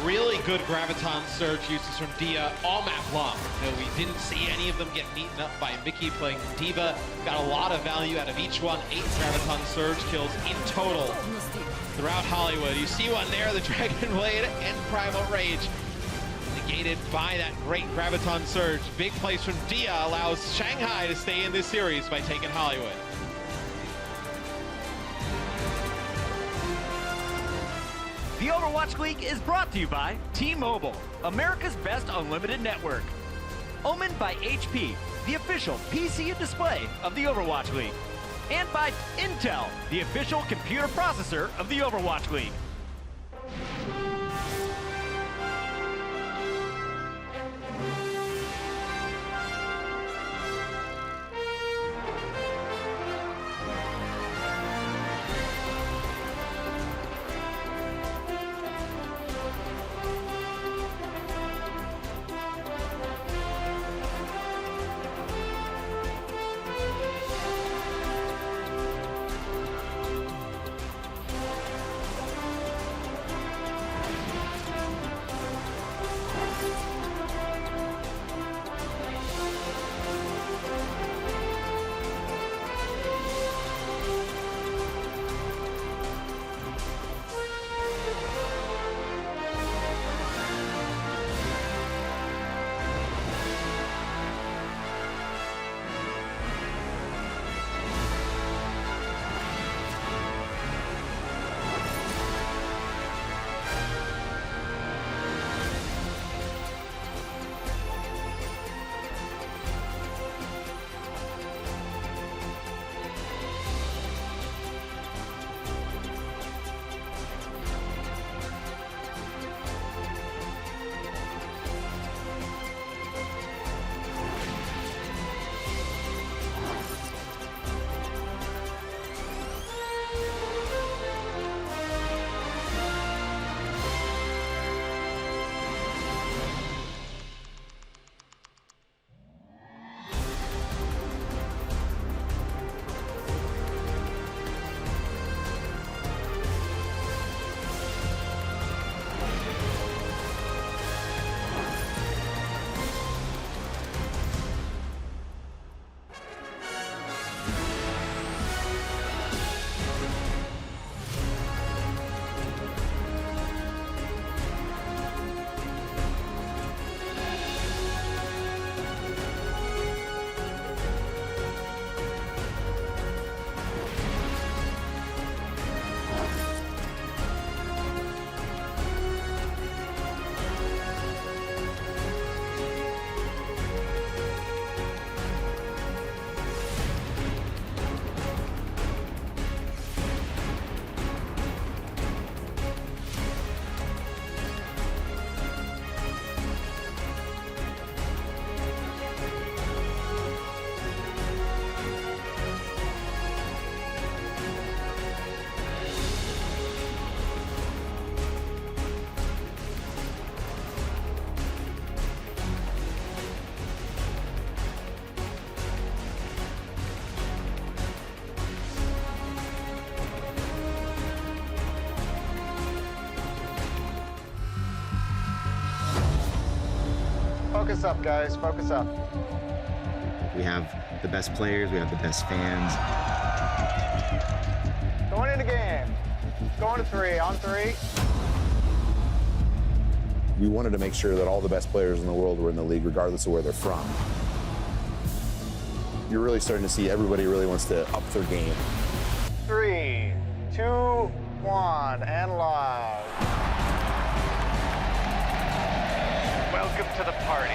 Really good Graviton Surge uses from Dia all map long. No, we didn't see any of them get eaten up by Mickey playing D.Va. Got a lot of value out of each one. 8 Graviton Surge kills in total throughout Hollywood. You see one there, the Dragon Blade and Primal Rage. Negated by that great Graviton Surge. Big plays from Dia allows Shanghai to stay in this series by taking Hollywood. The Overwatch League is brought to you by T-Mobile, America's best unlimited network. Omen by HP, the official PC and display of the Overwatch League. And by Intel, the official computer processor of the Overwatch League. Focus up, guys. Focus up. We have the best players. We have the best fans. Going into game. Going to 3. On 3. We wanted to make sure that all the best players in the world were in the league, regardless of where they're from. You're really starting to see everybody really wants to up their game. 3, 2, 1, and live. Welcome to the party.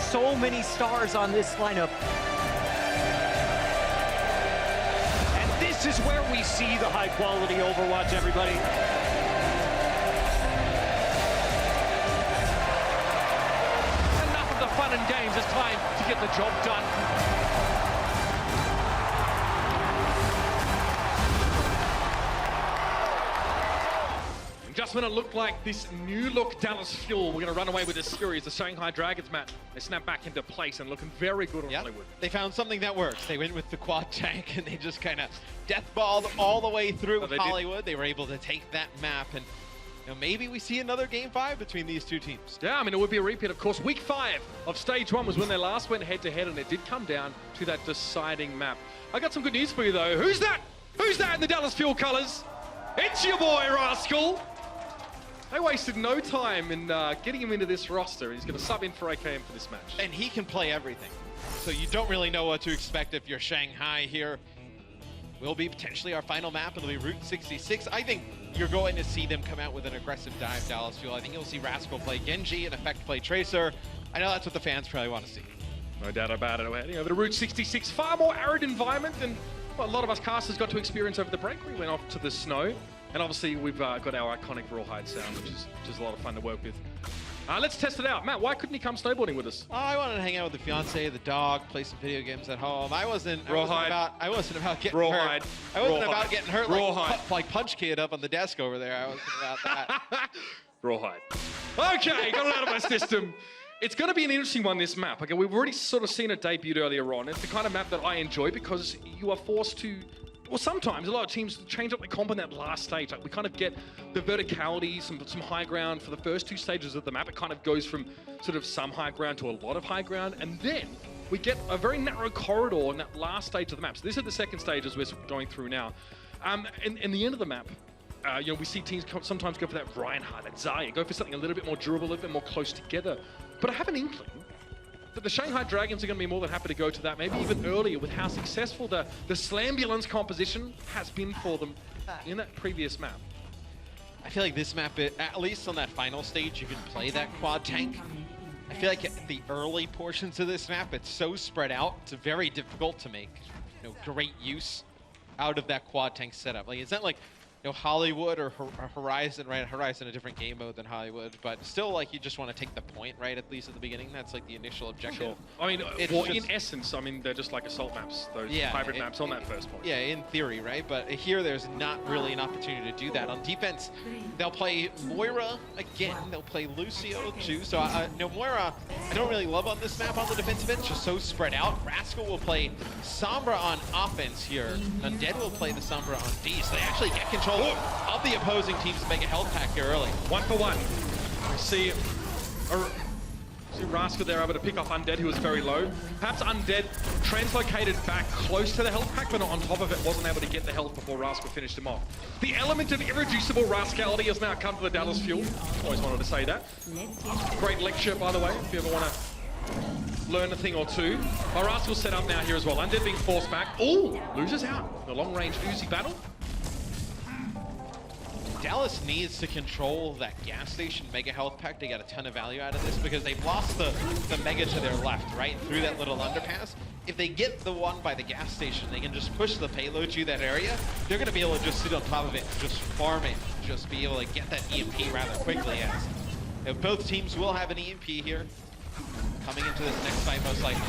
So many stars on this lineup. And this is where we see the high-quality Overwatch, everybody. Enough of the fun and games. It's time to get the job done. Just when it looked like this new look Dallas Fuel were going to run away with this series, the Shanghai Dragons, Matt, they snapped back into place and looking very good on Hollywood. They found something that works. They went with the quad tank and they just kind of deathballed all the way through Hollywood. They were able to take that map and maybe we see another Game 5 between these two teams. Yeah, I mean, it would be a repeat. Of course, Week 5 of Stage 1 was when they last went head-to-head, and it did come down to that deciding map. I got some good news for you, though. Who's that? Who's that in the Dallas Fuel colors? It's your boy, Rascal. They wasted no time in getting him into this roster. He's going to sub in for AKM for this match. And he can play everything. So you don't really know what to expect if you're Shanghai here. Will be potentially our final map. It'll be Route 66. I think you're going to see them come out with an aggressive dive, Dallas Fuel. I think you'll see Rascal play Genji and Effect play Tracer. I know that's what the fans probably want to see. No doubt about it. We're heading over to Route 66. Far more arid environment than a lot of us casters got to experience over the break. We went off to the snow. And obviously, we've got our iconic Rawhide sound, which is a lot of fun to work with. Let's test it out. Matt, why couldn't he come snowboarding with us? I wanted to hang out with the fiance, the dog, play some video games at home. I wasn't about getting hurt. I wasn't about getting hurt like Punch Kid up on the desk over there. I wasn't about that. Rawhide. Okay, got it out of my system. It's going to be an interesting one, this map. Okay, we've already sort of seen it debuted earlier on. It's the kind of map that I enjoy because you are forced to... Well, sometimes a lot of teams change up the comp in that last stage. Like we kind of get the verticality, some high ground for the first 2 stages of the map. It kind of goes from sort of some high ground to a lot of high ground, and then we get a very narrow corridor in that last stage of the map. So this is the second stage as we're going through now. In the end of the map, we see teams sometimes go for that Reinhardt, that Zarya, go for something a little bit more durable, a little bit more close together. But I have an inkling that the Shanghai Dragons are going to be more than happy to go to that, maybe even earlier, with how successful the Slambulance composition has been for them in that previous map. I feel like this map, at least on that final stage, you can play that quad tank. I feel like the early portions of this map, it's so spread out, it's very difficult to make great use out of that quad tank setup. Like, it's not like Hollywood or Horizon, right? Horizon, a different game mode than Hollywood, but still, like, you just want to take the point, right? At least at the beginning, that's like the initial objective. Sure. I mean, in essence, I mean, they're just like assault maps, those hybrid maps on that first point. Yeah, in theory, right? But here, there's not really an opportunity to do that. On defense, they'll play Moira again. They'll play Lucio too. So, Moira, I don't really love on this map on the defensive end. It's just so spread out. Rascal will play Sombra on offense here. Undead will play the Sombra on D. So they actually get control control of the opposing teams to make a health pack here early. 1 for 1. We see Rascal there able to pick off Undead, who was very low. Perhaps Undead translocated back close to the health pack, but not on top of it, wasn't able to get the health before Rascal finished him off. The element of irreducible rascality has now come to the Dallas Fuel. Always wanted to say that. Great lecture, by the way, if you ever want to learn a thing or two. Rascal's set up now here as well. Undead being forced back. Oh, loses out. The long-range Uzi battle. Dallas needs to control that gas station Mega Health Pack to get a ton of value out of this because they've lost the Mega to their left, right, through that little underpass. If they get the one by the gas station, they can just push the payload to that area. They're going to be able to just sit on top of it, just farm it, just be able to get that EMP rather quickly. As both teams will have an EMP here coming into this next fight most likely.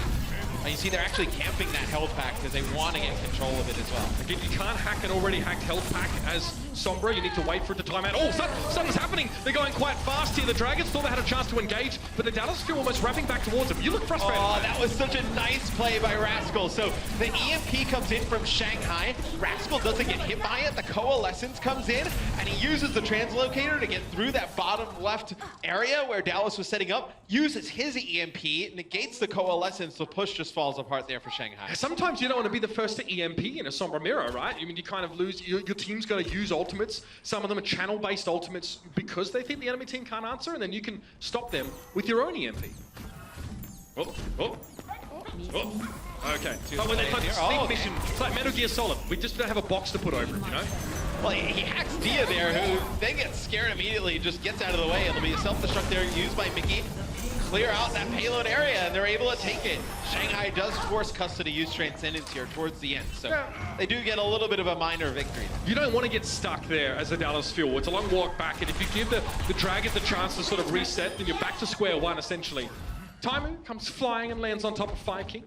And you see they're actually camping that health pack because they want to get control of it as well. Again, you can't hack an already hacked health pack as Sombra. You need to wait for it to time out. Oh, something's happening. They're going quite fast here. The Dragons thought they had a chance to engage, but the Dallas Fuel almost wrapping back towards them. You look frustrated. Oh, that was such a nice play by Rascal. So the EMP comes in from Shanghai. Rascal doesn't get hit by it. The Coalescence comes in, and he uses the translocator to get through that bottom left area where Dallas was setting up, uses his EMP, negates the Coalescence. The push just falls apart there for Shanghai. Sometimes you don't want to be the first to EMP in a Sombra Mirror, right? I mean, you kind of lose, your team's got to use ultimates. Some of them are channel-based ultimates because they think the enemy team can't answer, and then you can stop them with your own EMP. Okay. But when it's like a sneak mission, it's like Metal Gear Solid. We just don't have a box to put over it, you know? Well, he hacks Dia there, who then gets scared immediately, just gets out of the way. It'll be a self-destruct there used by Mickey. Clear out that payload area, and they're able to take it. Shanghai does force Custody use Transcendence here towards the end, so they do get a little bit of a minor victory. You don't want to get stuck there as a Dallas Fuel. It's a long walk back, and if you give the Dragon the chance to sort of reset, then you're back to square one, essentially. Taimu comes flying and lands on top of Fire King.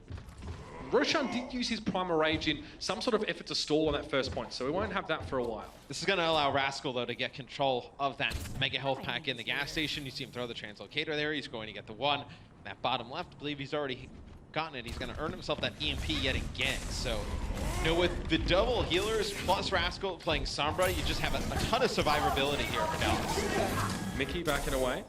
Roshan did use his Primal Rage in some sort of effort to stall on that first point, so we won't have that for a while. This is going to allow Rascal, though, to get control of that Mega Health Pack in the gas station. You see him throw the Translocator there. He's going to get the one. That bottom left, I believe he's already gotten it. He's going to earn himself that EMP yet again. So, you know, with the double healers plus Rascal playing Sombra, you just have a ton of survivability here for Dallas. Mickey backing away.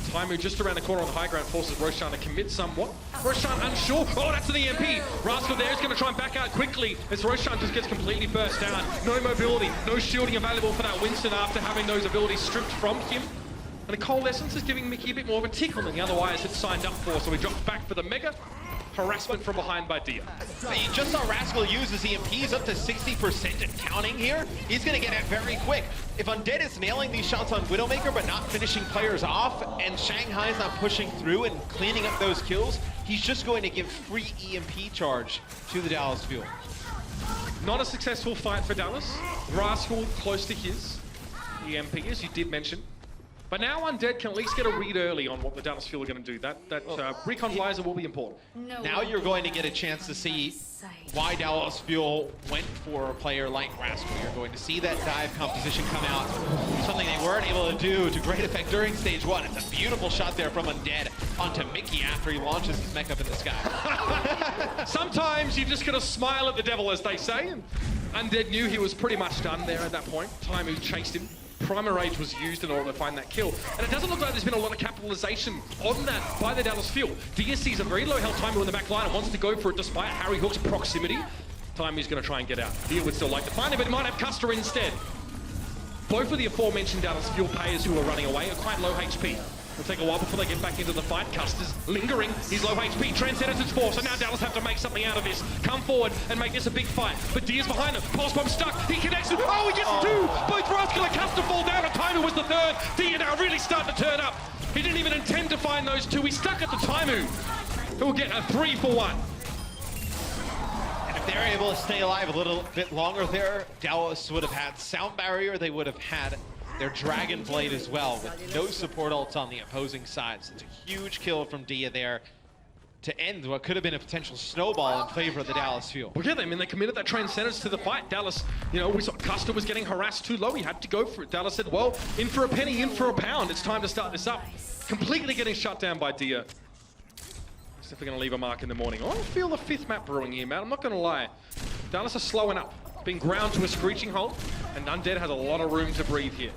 Taimu just around the corner on the high ground forces Roshan to commit somewhat. Roshan unsure. Oh, that's an EMP. Rascal there is going to try and back out quickly as Roshan just gets completely burst down. No mobility, no shielding available for that Winston after having those abilities stripped from him. And the Coalescence is giving Mickey a bit more of a tickle than he otherwise had signed up for, so he drops back for the Mega. Harassment from behind by Dia. So you just saw Rascal use his EMPs up to 60% and counting here. He's going to get it very quick. If Undead is nailing these shots on Widowmaker but not finishing players off, and Shanghai's not pushing through and cleaning up those kills, he's just going to give free EMP charge to the Dallas Fuel. Not a successful fight for Dallas. Rascal close to his EMP, as you did mention. But now Undead can at least get a read early on what the Dallas Fuel are going to do. That recon laser will be important. Now you're going to get a chance to see why Dallas Fuel went for a player like Rascal. You're going to see that dive composition come out. Something they weren't able to do to great effect during stage one. It's a beautiful shot there from Undead onto Mickey after he launches his mech up in the sky. Sometimes you just gotta smile at the devil, as they say. And Undead knew he was pretty much done there at that point. Taimu chased him. Primal Rage was used in order to find that kill. And it doesn't look like there's been a lot of capitalization on that by the Dallas Fuel. DSC's a very low health Taimu in the back line and wants to go for it despite Harry Hook's proximity. Taimu's going to try and get out. Dia would still like to find it, but he might have Custer instead. Both of the aforementioned Dallas Fuel players who are running away are quite low HP. It'll take a while before they get back into the fight. Custer's lingering. He's low HP. Transcendence is forced, so now Dallas have to make something out of this. Come forward and make this a big fight. But Dia's behind him. Pulse Bomb stuck. He connects. Oh, he gets two! Both Rascal and Custer fall down, and Taimu was the third. Dia now really starting to turn up. He didn't even intend to find those two. He stuck at the Taimu, who will get a 3-for-1. And if they're able to stay alive a little bit longer there, Dallas would have had Sound Barrier. They would have had their Dragon Blade as well, with no support ults on the opposing side. So it's a huge kill from Dia there to end what could have been a potential snowball in favor of the Dallas Fuel. Well, yeah, I mean, they committed that Transcendence to the fight. Dallas, you know, we saw Custer was getting harassed too low. He had to go for it. Dallas said, well, in for a penny, in for a pound. It's time to start this up. Completely getting shut down by Dia. He's definitely going to leave a mark in the morning. I feel the fifth map brewing here, man. I'm not going to lie. Dallas are slowing up. been ground to a screeching halt, and Undead has a lot of room to breathe here.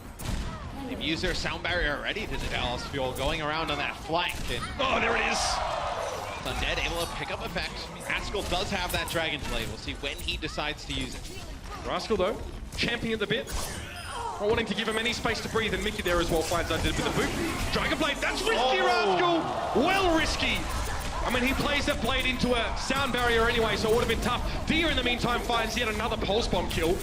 They've used their sound barrier already to the Dallas Fuel, going around on that flank. And oh, there it is. Undead able to pick up effect. Rascal does have that Dragon Blade. We'll see when he decides to use it. Rascal, though, champing at the bit. Not wanting to give him any space to breathe, and Mickey there as well finds Undead with the boot. Dragon Blade, that's risky, Rascal! Well risky! I mean, he plays that blade into a sound barrier anyway, so it would have been tough. Dia, in the meantime, finds yet another Pulse Bomb kill.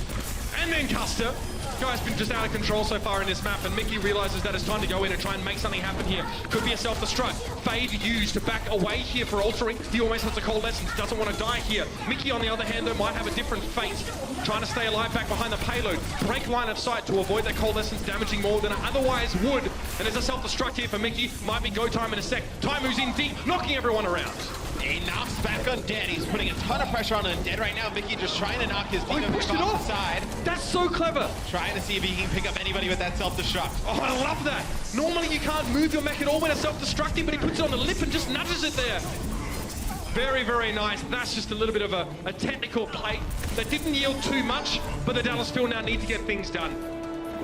And then Custer. Guy's been just out of control so far in this map, and Mickey realizes that it's time to go in and try and make something happen here. Could be a self-destruct. Fade used to back away here for altering. He almost has a Cold Essence, doesn't want to die here. Mickey, on the other hand, though, might have a different fate. Trying to stay alive back behind the payload. Break line of sight to avoid that Cold Essence damaging more than it otherwise would. And there's a self-destruct here for Mickey. Might be go time in a sec. Taimu's in deep, knocking everyone around. He knocks back Undead. He's putting a ton of pressure on Undead right now. Mickey just trying to knock his team pushed it off the side. That's so clever. Trying to see if he can pick up anybody with that self-destruct. Oh, I love that. Normally you can't move your mech at all when it's self-destructing, but he puts it on the lip and just nudges it there. Very, very nice. That's just a little bit of a technical play that didn't yield too much, but the Dallas Fuel now need to get things done.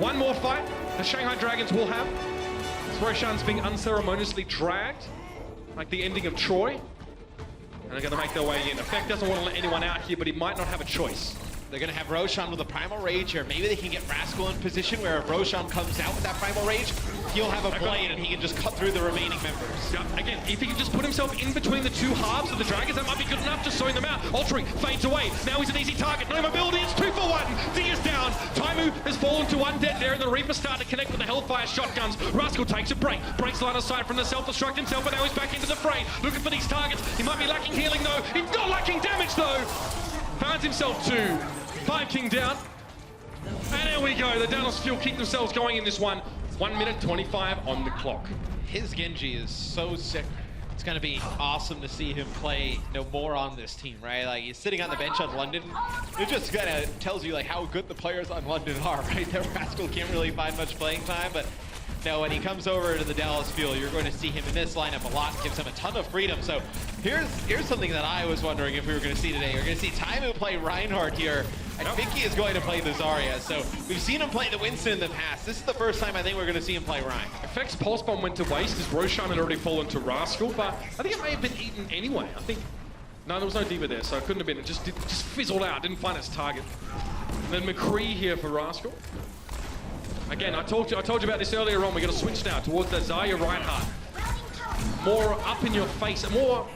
One more fight the Shanghai Dragons will have. Roshan's being unceremoniously dragged, like the ending of Troy. And they're going to make their way in. Effect doesn't want to let anyone out here, but he might not have a choice. They're going to have Roshan with a Primal Rage here. Maybe they can get Rascal in position where if Roshan comes out with that Primal Rage, he'll have a blade and he can just cut through the remaining members. Yeah, again, if he can just put himself in between the two halves of the Dragons, that might be good enough, just sowing them out. Altering, fades away. Now he's an easy target. No mobility, it's 2 for 1. D is down. Taimu has fallen to Undead there, and the Reaper start to connect with the Hellfire shotguns. Rascal takes a break. Breaks line of sight from the self-destruct himself, but now he's back into the fray. Looking for these targets. He might be lacking healing, though. He's not lacking damage, though. Finds himself 2. 5 King down. And there we go. The Dallas Fuel keep themselves going in this one. 1 minute 25 on the clock. His Genji is so sick. It's going to be awesome to see him play more on this team, right? Like, he's sitting on the bench on London. It just kind of tells you like how good the players on London are, right? That Rascal can't really find much playing time, but no, when he comes over to the Dallas Fuel, you're going to see him in this lineup a lot. It gives him a ton of freedom. So here's something that I was wondering if we were going to see today. We're going to see Taimu play Reinhardt here. I think he is going to play the Zarya. So we've seen him play the Winston in the past. This is the first time I think we're going to see him play Rein. Effect's Pulse Bomb went to waste as Roshan had already fallen to Rascal, but I think it may have been eaten anyway. I think, no, there was no D.Va there, so it couldn't have been. It just fizzled out, didn't find its target. And then McCree here for Rascal. Again, I told you about this earlier on. We're going to switch now towards the Zarya Reinhardt. More up in your face, a more,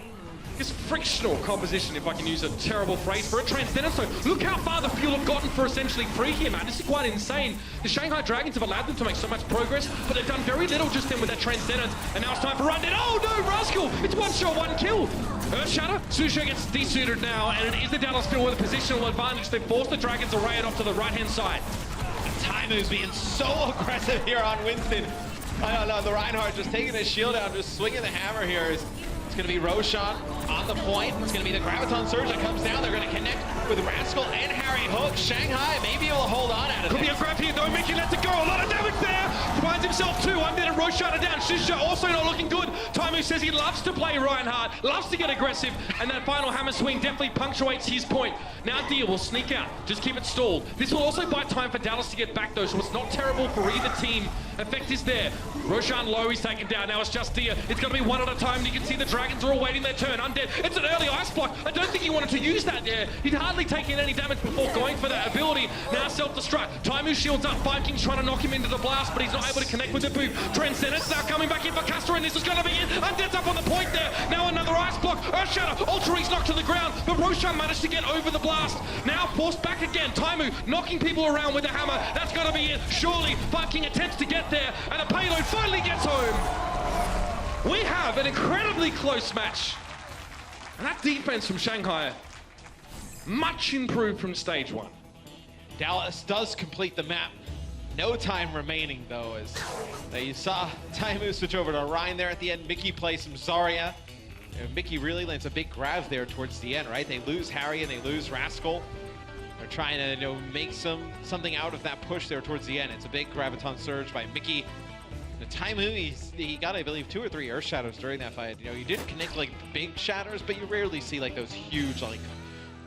I guess, frictional composition, if I can use a terrible phrase for it. Transcendence, so look how far the Fuel have gotten for essentially free here, man. This is quite insane. The Shanghai Dragons have allowed them to make so much progress, but they've done very little just then with that Transcendence. And now it's time for Undead. Oh no, Rascal! It's 1 shot, 1 kill. Earthshatter, Susho gets desuited now, and it is the Dallas Fuel with a positional advantage. They've forced the Dragons array it off to the right-hand side. Taimu's being so aggressive here on Winston. I don't know, the Reinhardt just taking his shield out, just swinging the hammer here. It's going to be Roshan on the point. It's going to be the Graviton Surge that comes down. They're going to connect with Rascal and Harry Hook. Shanghai maybe able to hold on out of Could be a grab here though. Mickey lets it go. A lot of damage there. Finds himself 2. Undead and Roshan are down. Shisha also not looking good. Taimu says he loves to play Reinhardt, loves to get aggressive, and that final hammer swing definitely punctuates his point. Now Dia will sneak out. Just keep it stalled. This will also buy time for Dallas to get back though, so it's not terrible for either team. Effect is there. Roshan low, he's taken down. Now it's just Dia. It's going to be one at a time, and you can see the Dragons are all waiting their turn. Undead, it's an early ice block. I don't think he wanted to use that there. He'd hardly taken any damage before going for that ability. Now self-destruct. Taimu shields up. 5 King's trying to knock him into the blast, but he's not able to connect with the boot. Transcendence now coming back in for Custer, and this is going to be it. Undead's up on the point there. Now another ice block. Earthshatter. Ultra's knocked to the ground, but Roshan managed to get over the blast. Now forced back again. Taimu knocking people around with the hammer. That's going to be it. Surely 5 King attempts to get there, and the payload finally gets home. We have an incredibly close match. And that defense from Shanghai, much improved from stage 1. Dallas does complete the map. No time remaining though, as you saw Taimu switch over to Rein there at the end. Mickey plays some Zarya. And Mickey really lands a big grab there towards the end, right? They lose Harry and they lose Rascal. They're trying to make something out of that push there towards the end. It's a big Graviton Surge by Mickey. Taimu, he got, I believe, 2 or 3 Earth Shadows during that fight. You didn't connect like big shatters, but you rarely see like those huge like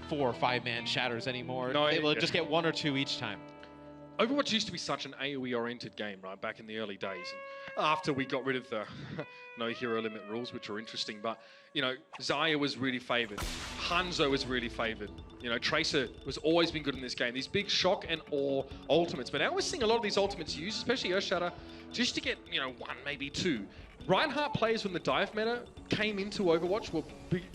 4 or 5-man shatters anymore. No, They will just get 1 or 2 each time. Overwatch used to be such an AoE-oriented game, right, back in the early days. And after we got rid of the no hero limit rules, which were interesting, but, you know, Xayah was really favored. Hanzo was really favored. You know, Tracer was always been good in this game. These big shock and awe ultimates. But now we're seeing a lot of these ultimates used, especially Earthshatter, just to get, you know, 1, maybe 2. Reinhardt players, when the dive meta came into Overwatch,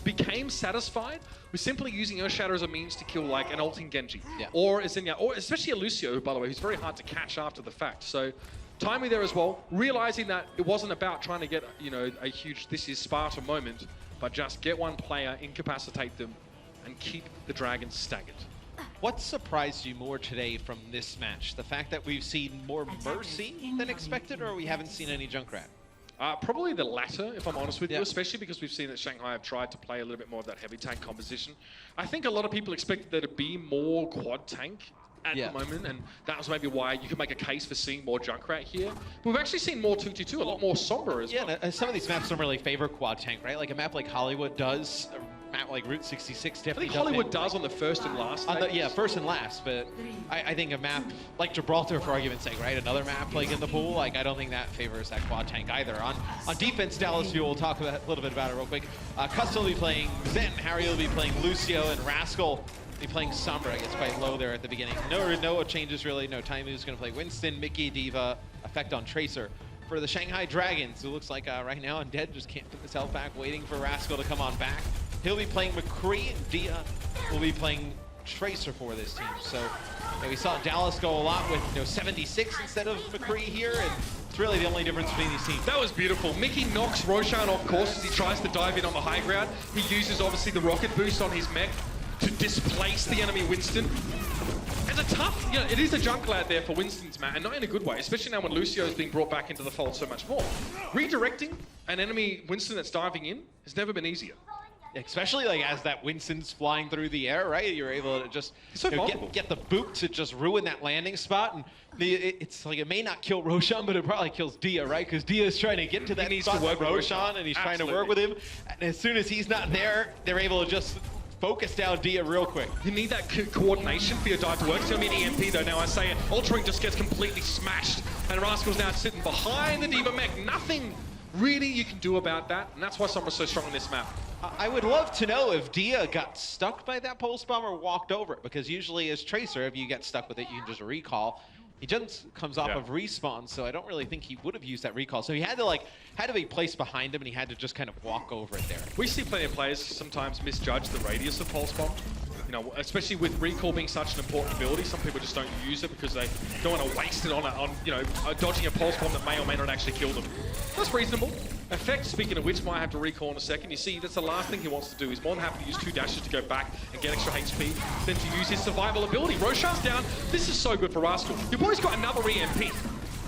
became satisfied with simply using Earthshatter as a means to kill like an ulting Genji, or especially a Lucio, by the way, who's very hard to catch after the fact. So, Timey there as well, realizing that it wasn't about trying to get, you know, a huge "this is Sparta" moment, but just get one player, incapacitate them, and keep the Dragons staggered. What surprised you more today from this match? The fact that we've seen more Mercy than expected, or we haven't seen any Junkrat? Probably the latter, if I'm honest with you, especially because we've seen that Shanghai have tried to play a little bit more of that heavy tank composition. I think a lot of people expected there to be more quad tank at the moment, and that was maybe why you could make a case for seeing more Junkrat here. But we've actually seen more 2-2-2, a lot more Sombra as well. Yeah, some of these maps don't really favor quad tank, right? Like a map like Hollywood does, a map like Route 66 definitely I think Hollywood does on the first and last. Yeah, first and last, but I think a map like Gibraltar, for argument's sake, right? Another map like in the pool, like I don't think that favors that quad tank either. On defense, Dallas Fuel, we'll talk about, a little bit about it real quick. Custom will be playing Zen, Harry will be playing Lucio, and Rascal be playing Sombra. It gets quite low there at the beginning. No changes really. No, Timey's going to play Winston, Mickey, D.Va, effect on Tracer. For the Shanghai Dragons, it looks like right now Undead just can't put his health back, waiting for Rascal to come on back. He'll be playing McCree, and Dia will be playing Tracer for this team. So we saw Dallas go a lot with 76 instead of McCree here, and it's really the only difference between these teams. That was beautiful. Mickey knocks Roshan off course as he tries to dive in on the high ground. He uses obviously the rocket boost on his mech to displace the enemy Winston. It's a tough, it is a Junkrat there for Winston's Matt, and not in a good way, especially now when Lucio is being brought back into the fold so much more. Redirecting an enemy Winston that's diving in has never been easier. Especially like as that Winston's flying through the air, right? You're able to just get the boot to just ruin that landing spot, and it's like it may not kill Roshan, but it probably kills Dia, right? Because Dia is trying to get to that spot with Roshan, and he's trying to work with him. And as soon as he's not there, they're able to just focus down Dia real quick. You need that coordination for your dive to work. It's going to be an EMP though, now I say it. Altering just gets completely smashed, and Rascal's now sitting behind the D.Va mech. Nothing really you can do about that, and that's why Sombra's so strong on this map. I would love to know if Dia got stuck by that pulse bomb or walked over it, because usually as Tracer, if you get stuck with it, you can just recall. He just comes off of respawn, so I don't really think he would have used that recall. So he had to be placed behind him, and he had to just kind of walk over it there. We see plenty of players sometimes misjudge the radius of pulse bomb. You know, especially with recall being such an important ability, some people just don't use it because they don't want to waste it on dodging a pulse bomb that may or may not actually kill them. That's reasonable. Effect, speaking of which, might have to recall in a second. You see, that's the last thing he wants to do. He's more than happy to use 2 dashes to go back and get extra HP than to use his survival ability. Roshan's down. This is so good for Rascal. Your boy's got another EMP.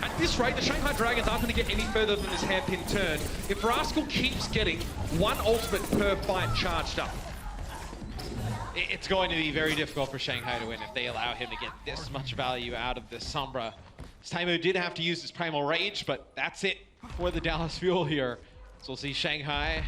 At this rate, the Shanghai Dragons aren't going to get any further than this hairpin turn if Rascal keeps getting 1 ultimate per fight charged up. It's going to be very difficult for Shanghai to win if they allow him to get this much value out of this Sombra. Taimou did have to use his Primal Rage, but that's it for the Dallas Fuel here. So we'll see Shanghai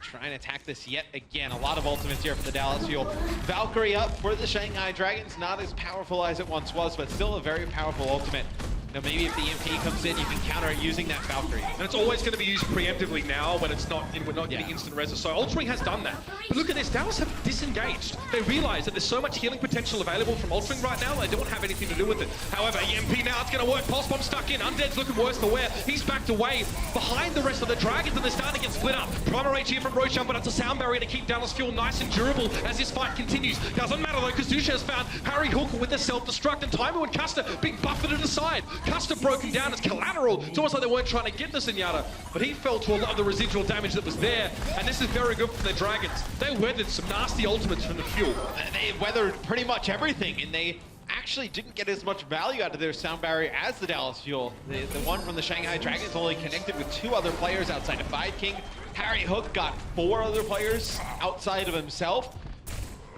trying to attack this yet again. A lot of ultimates here for the Dallas Fuel. Valkyrie up for the Shanghai Dragons. Not as powerful as it once was, but still a very powerful ultimate. Now maybe if the EMP comes in, you can counter it using that Valkyrie. And it's always going to be used preemptively now when it's we're not getting instant res. So Altering has done that. But look at this, Dallas have disengaged. They realize that there's so much healing potential available from Altering right now, they don't have anything to do with it. However, EMP now, it's going to work. Pulse Bomb stuck in. Undead's looking worse for wear. He's backed away behind the rest of the Dragons, and they're starting to get split up. Primal Rage here from Roshan, but it's a sound barrier to keep Dallas Fuel nice and durable as this fight continues. Doesn't matter though, because Dusha has found Harry Hook with the self-destruct, and Taimou and Custer being buffeted aside. Custer broken down as collateral. It's almost like they weren't trying to get the Zenyatta, but he fell to a lot of the residual damage that was there, and this is very good for the Dragons. They weathered some nasty ultimates from the Fuel. They weathered pretty much everything, and they actually didn't get as much value out of their sound barrier as the Dallas Fuel. The one from the Shanghai Dragons only connected with 2 other players outside of Viking. Harry Hook got 4 other players outside of himself,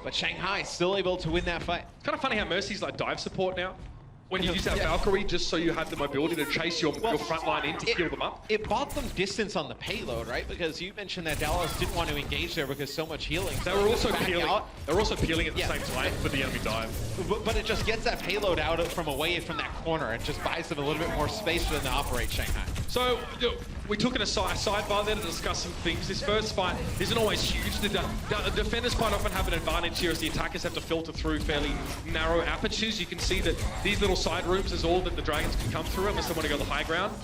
but Shanghai still able to win that fight. It's kind of funny how Mercy's like dive support now. when you use that Valkyrie just so you have the mobility to chase your front line in to kill them up? It bought them distance on the payload, right? Because you mentioned that Dallas didn't want to engage there because so much healing. They were also peeling. They were also peeling at the same time for the enemy dive. But it just gets that payload out from away from that corner. It just buys them a little bit more space for them to operate Shanghai. So we took a sidebar there to discuss some things. This first fight isn't always huge. The defenders quite often have an advantage here as the attackers have to filter through fairly narrow apertures. You can see that these little side rooms is all that the Dragons can come through unless they want to go the high ground.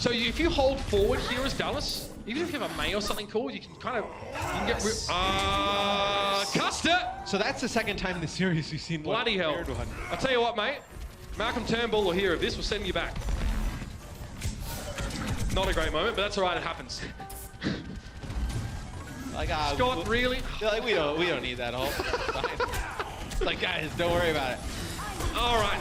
So if you hold forward here as Dallas, even if you have a Mei or something cool, you can kind of get Custer! So that's the second time in the series we've seen bloody hell. I'll tell you what, mate. Malcolm Turnbull will hear of this. We'll send you back. Not a great moment, but that's all right. It happens. Like, Scott, really? Like, we don't need that all. Like, guys, don't worry about it. All right.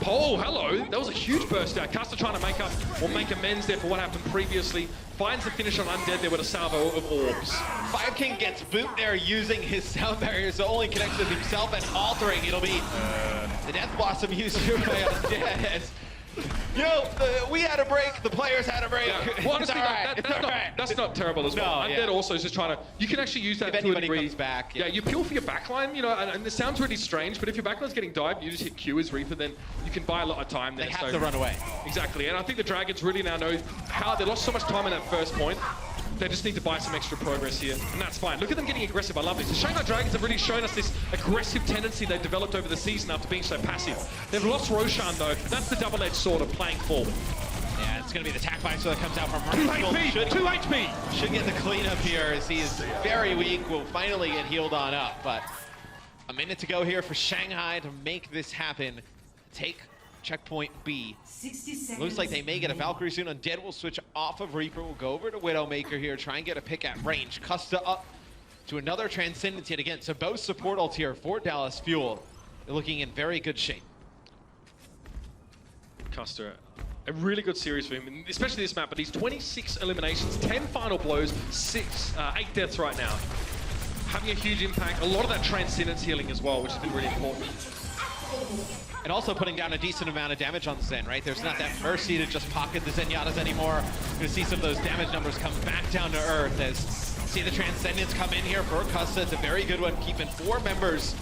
Paul, hello. That was a huge burst out. Custer trying to make up or make amends there for what happened previously. Finds the finish on Undead there with a salvo of orbs. Fire King gets boot there using his sound barrier, so only connects with himself and altering. It'll be the Death Blossom used here by Undead. You know, we had a break, the players had a break. Yeah. Well, honestly, that's not terrible as well. Undead also is just trying to, you can actually use that if to a anybody degree. comes back, yeah, you peel for your backline, you know, and this sounds really strange, but if your backline's getting dived, you just hit Q as Reaper, then you can buy a lot of time there. They have to run away. Exactly, and I think the Dragons really now know how they lost so much time in that first point. They just need to buy some extra progress here, and that's fine. Look at them getting aggressive. I love this. The Shanghai Dragons have really shown us this aggressive tendency they've developed over the season after being so passive. They've lost Roshan, though. That's the double-edged sword of playing forward. Yeah, it's going to be the Tackbiter that comes out from 2 HP! 2 HP! Should get the cleanup here as he is very weak. Will finally get healed on up, but a minute to go here for Shanghai to make this happen. Take checkpoint B. Looks like they may get a Valkyrie soon. Undead will switch off of Reaper. We'll go over to Widowmaker here, try and get a pick at range. Custa up to another Transcendence yet again. So both support ults here for Dallas Fuel. They're looking in very good shape. Custer, a really good series for him, especially this map, but these 26 eliminations, 10 final blows, 8 deaths right now. Having a huge impact, a lot of that Transcendence healing as well, which has been really important. And also putting down a decent amount of damage on Zen, right? There's not that mercy to just pocket the Zenyatta's anymore. We're gonna see some of those damage numbers come back down to earth as see the Transcendence come in here for Custa. It's a very good one, keeping 4 members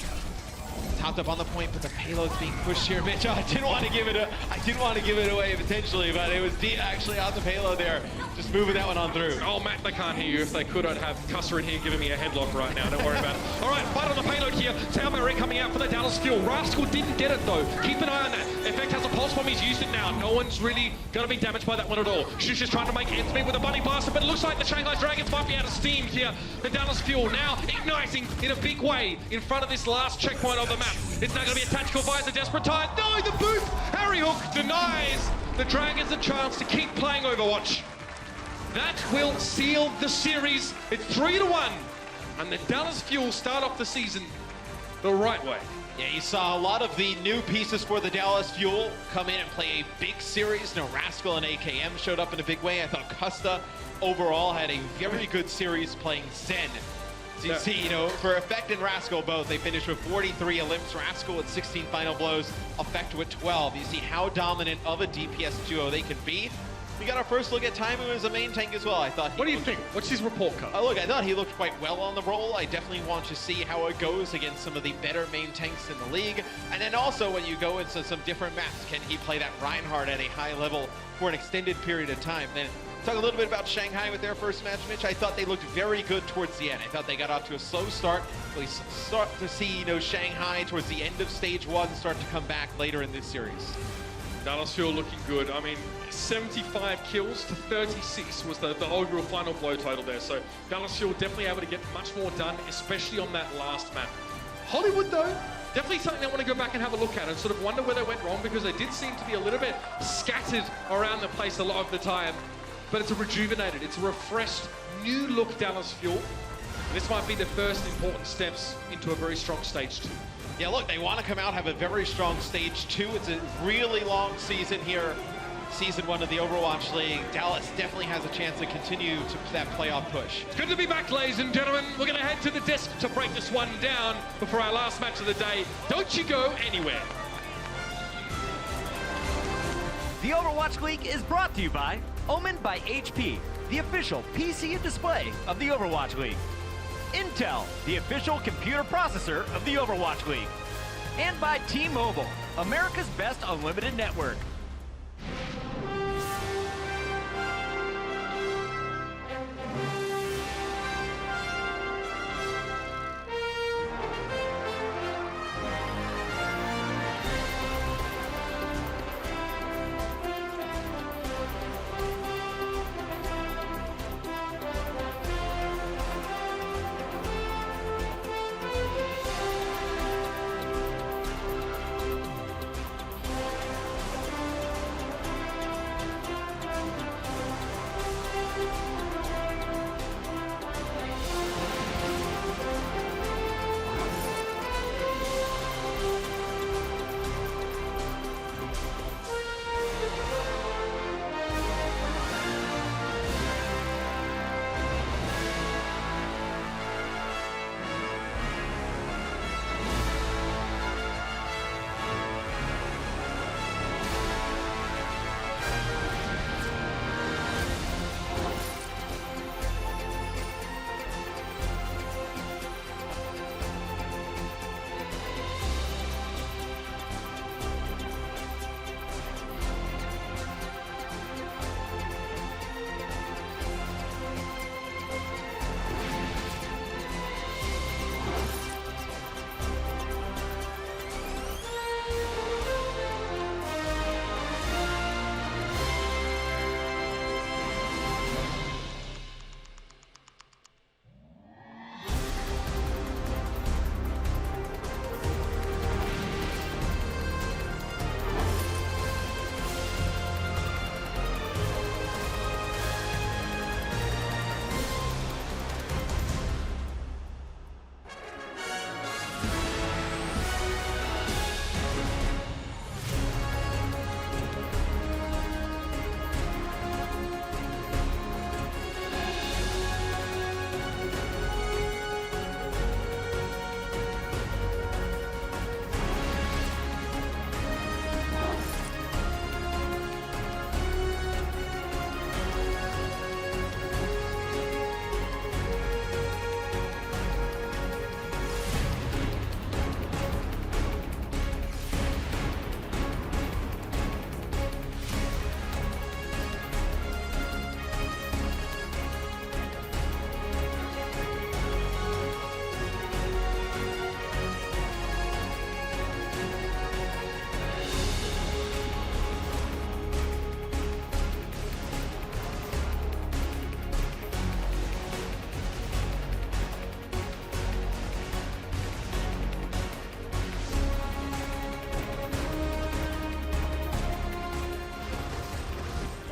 topped up on the point, but the payload's being pushed here. Mitch, I didn't want to give it away potentially, but it was actually on the payload there. Just moving that one on through. Oh, Matt, they can't hear you. If they could, I'd have Custer in here giving me a headlock right now. Don't worry about it. All right, fight on the payload here. Tailmary coming out for the Dallas Fuel. Rascal didn't get it, though. Keep an eye on that. Effect has a pulse bomb. He's used it now. No one's really going to be damaged by that one at all. Shush is trying to make ends meet with a Bunny Blaster, but it looks like the Shanghai Dragons might be out of steam here. The Dallas Fuel now igniting in a big way in front of this last checkpoint of the map. It's now going to be a tactical visor, desperate time. No, the boot! Harry Hook denies the Dragons a chance to keep playing Overwatch. That will seal the series. It's 3-1, and the Dallas Fuel start off the season the right way. Yeah, you saw a lot of the new pieces for the Dallas Fuel come in and play a big series. No, Rascal and AKM showed up in a big way. I thought Custa overall had a very good series playing Zen. So you see, you know, for Effect and Rascal both, they finished with 43 Olymps. Rascal with 16 final blows, Effect with 12. You see how dominant of a DPS duo they can be. We got our first look at Taimu as a main tank as well. I thought. What do you think? What's his report card? Look, I thought he looked quite well on the role. I definitely want to see how it goes against some of the better main tanks in the league. And then also when you go into some different maps, can he play that Reinhardt at a high level for an extended period of time? Then talk a little bit about Shanghai with their first match, Mitch. I thought they looked very good towards the end. I thought they got off to a slow start. We start to see, you know, Shanghai towards the end of stage 1 start to come back later in this series. Dallas Fuel looking good. I mean, 75 kills to 36 was the overall final blow total there. So Dallas Fuel definitely able to get much more done, especially on that last map. Hollywood, though, definitely something I want to go back and have a look at and sort of wonder where they went wrong, because they did seem to be a little bit scattered around the place a lot of the time. But it's a rejuvenated, it's a refreshed, new look Dallas Fuel. And this might be the first important steps into a very strong stage 2. Yeah, look, they want to come out, have a very strong stage 2. It's a really long season here. Season 1 of the Overwatch League. Dallas definitely has a chance to continue to that playoff push. It's good to be back, ladies and gentlemen. We're going to head to the desk to break this one down before our last match of the day. Don't you go anywhere. The Overwatch League is brought to you by Omen by HP, the official PC and display of the Overwatch League. Intel, the official computer processor of the Overwatch League. And by T-Mobile, America's best unlimited network.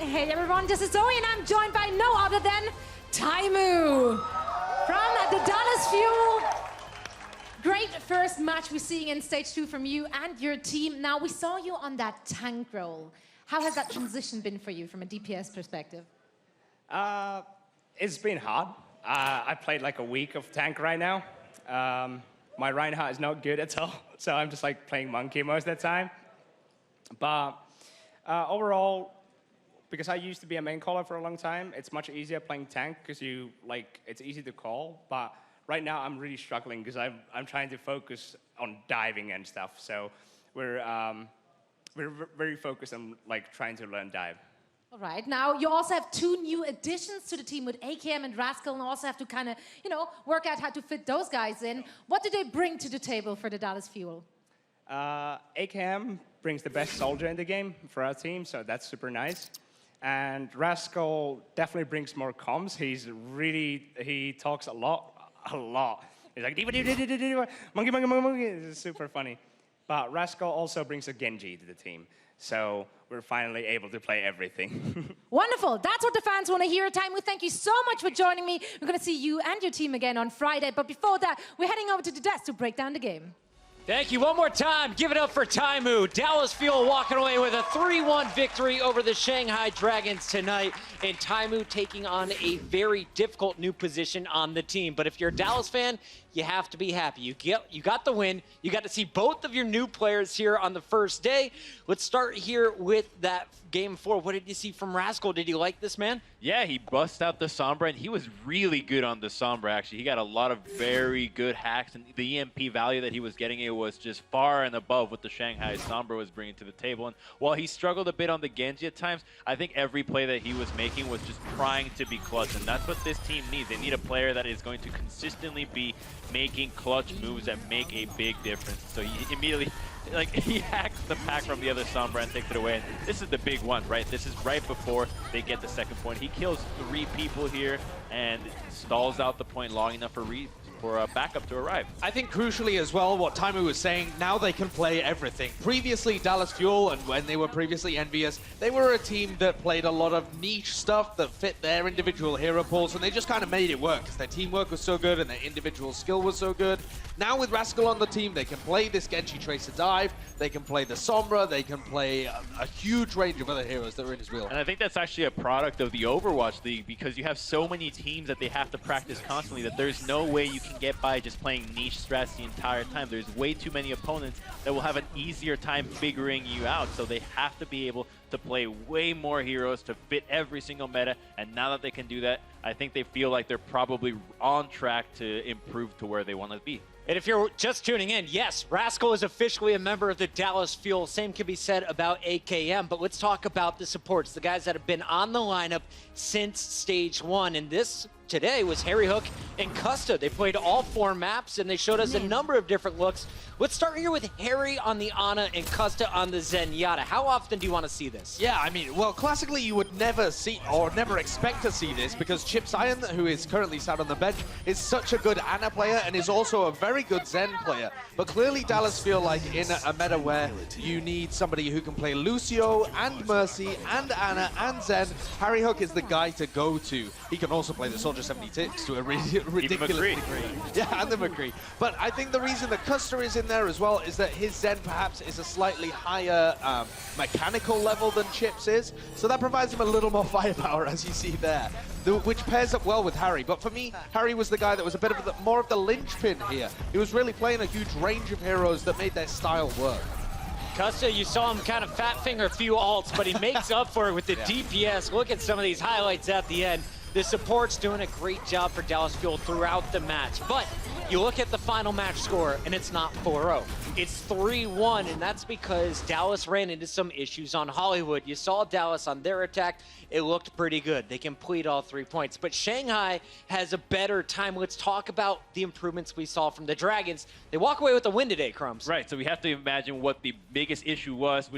Hey everyone, this is Zoe and I'm joined by no other than Taimu from the Dallas Fuel. Great first match we're seeing in stage 2 from you and your team. Now we saw you on that tank role. How has that transition been for you from a DPS perspective? It's been hard. I played like a week of tank right now. My Reinhardt is not good at all, so I'm just like playing monkey most of the time. But overall, because I used to be a main caller for a long time, it's much easier playing tank because it's easy to call. But right now I'm really struggling because I'm trying to focus on diving and stuff. So we're very focused on like trying to learn dive. All right, now you also have 2 new additions to the team with AKM and Rascal, and also have to kind of, work out how to fit those guys in. What do they bring to the table for the Dallas Fuel? AKM brings the best soldier in the game for our team, so that's super nice. And Rascal definitely brings more comms. He talks a lot. He's like, monkey, monkey. It's super funny. But Rascal also brings a Genji to the team. So we're finally able to play everything. Wonderful. That's what the fans want to hear. Taimu, thank you so much for joining me. We're going to see you and your team again on Friday. But before that, we're heading over to the desk to break down the game. Thank you one more time. Give it up for Taimu. Dallas Fuel walking away with a 3-1 victory over the Shanghai Dragons tonight. And Taimu taking on a very difficult new position on the team. But if you're a Dallas fan, you have to be happy. You got the win. You got to see both of your new players here on the first day. Let's start here with that game 4. What did you see from Rascal? Did you like this man? Yeah, he busts out the Sombra, and he was really good on the Sombra, actually. He got a lot of very good hacks, and the EMP value that he was getting, it was just far and above what the Shanghai Sombra was bringing to the table. And while he struggled a bit on the Genji at times, I think every play that he was making was just trying to be clutch, and that's what this team needs. They need a player that is going to consistently be making clutch moves that make a big difference. So he immediately, like, he hacks the pack from the other Sombra and takes it away. And this is the big one, right? This is right before they get the second point. He kills 3 people here and stalls out the point long enough for a backup to arrive. I think crucially as well, what Taimu was saying, now they can play everything. Previously, Dallas Fuel, and when they were previously Envious, they were a team that played a lot of niche stuff that fit their individual hero pools, and they just kind of made it work because their teamwork was so good and their individual skill was so good. Now with Rascal on the team, they can play this Genji Tracer dive, they can play the Sombra, they can play a huge range of other heroes that are in his wheel. And I think that's actually a product of the Overwatch League, because you have so many teams that they have to practice constantly that there's no way you can get by just playing niche strats the entire time. There's way too many opponents that will have an easier time figuring you out, so they have to be able to play way more heroes to fit every single meta, and now that they can do that, I think they feel like they're probably on track to improve to where they want to be. And if you're just tuning in, yes, Rascal is officially a member of the Dallas Fuel. Same can be said about AKM, but let's talk about the supports, the guys that have been on the lineup since Stage 1. And this today was Harry Hook and Custa. They played all 4 maps, and they showed us a number of different looks. Let's start here with Harry on the Ana and Custa on the Zenyatta. How often do you want to see this? Yeah, I mean, well, classically you would never see or never expect to see this because Chip Zion, who is currently sat on the bench, is such a good Ana player and is also a very good Zen player. But clearly Dallas feel like in a meta where you need somebody who can play Lucio and Mercy and Ana and Zen, Harry Hook is the guy to go to. He can also play the Soldier 76 to a ridiculous degree. Yeah, and the McCree. But I think the reason that Custer is in there as well is that his Zen perhaps is a slightly higher mechanical level than Chip's is. So that provides him a little more firepower, as you see there, which pairs up well with Harry. But for me, Harry was the guy that was a bit of more of the linchpin here. He was really playing a huge range of heroes that made their style work. Custa, you saw him kind of fat finger a few ults, but he makes up for it with the DPS. Look at some of these highlights at the end. The support's doing a great job for Dallas Fuel throughout the match. But you look at the final match score, and it's not 4-0. It's 3-1, and that's because Dallas ran into some issues on Hollywood. You saw Dallas on their attack. It looked pretty good. They complete all 3 points. But Shanghai has a better time. Let's talk about the improvements we saw from the Dragons. They walk away with a win today, Crumbs. Right, so we have to imagine what the biggest issue was,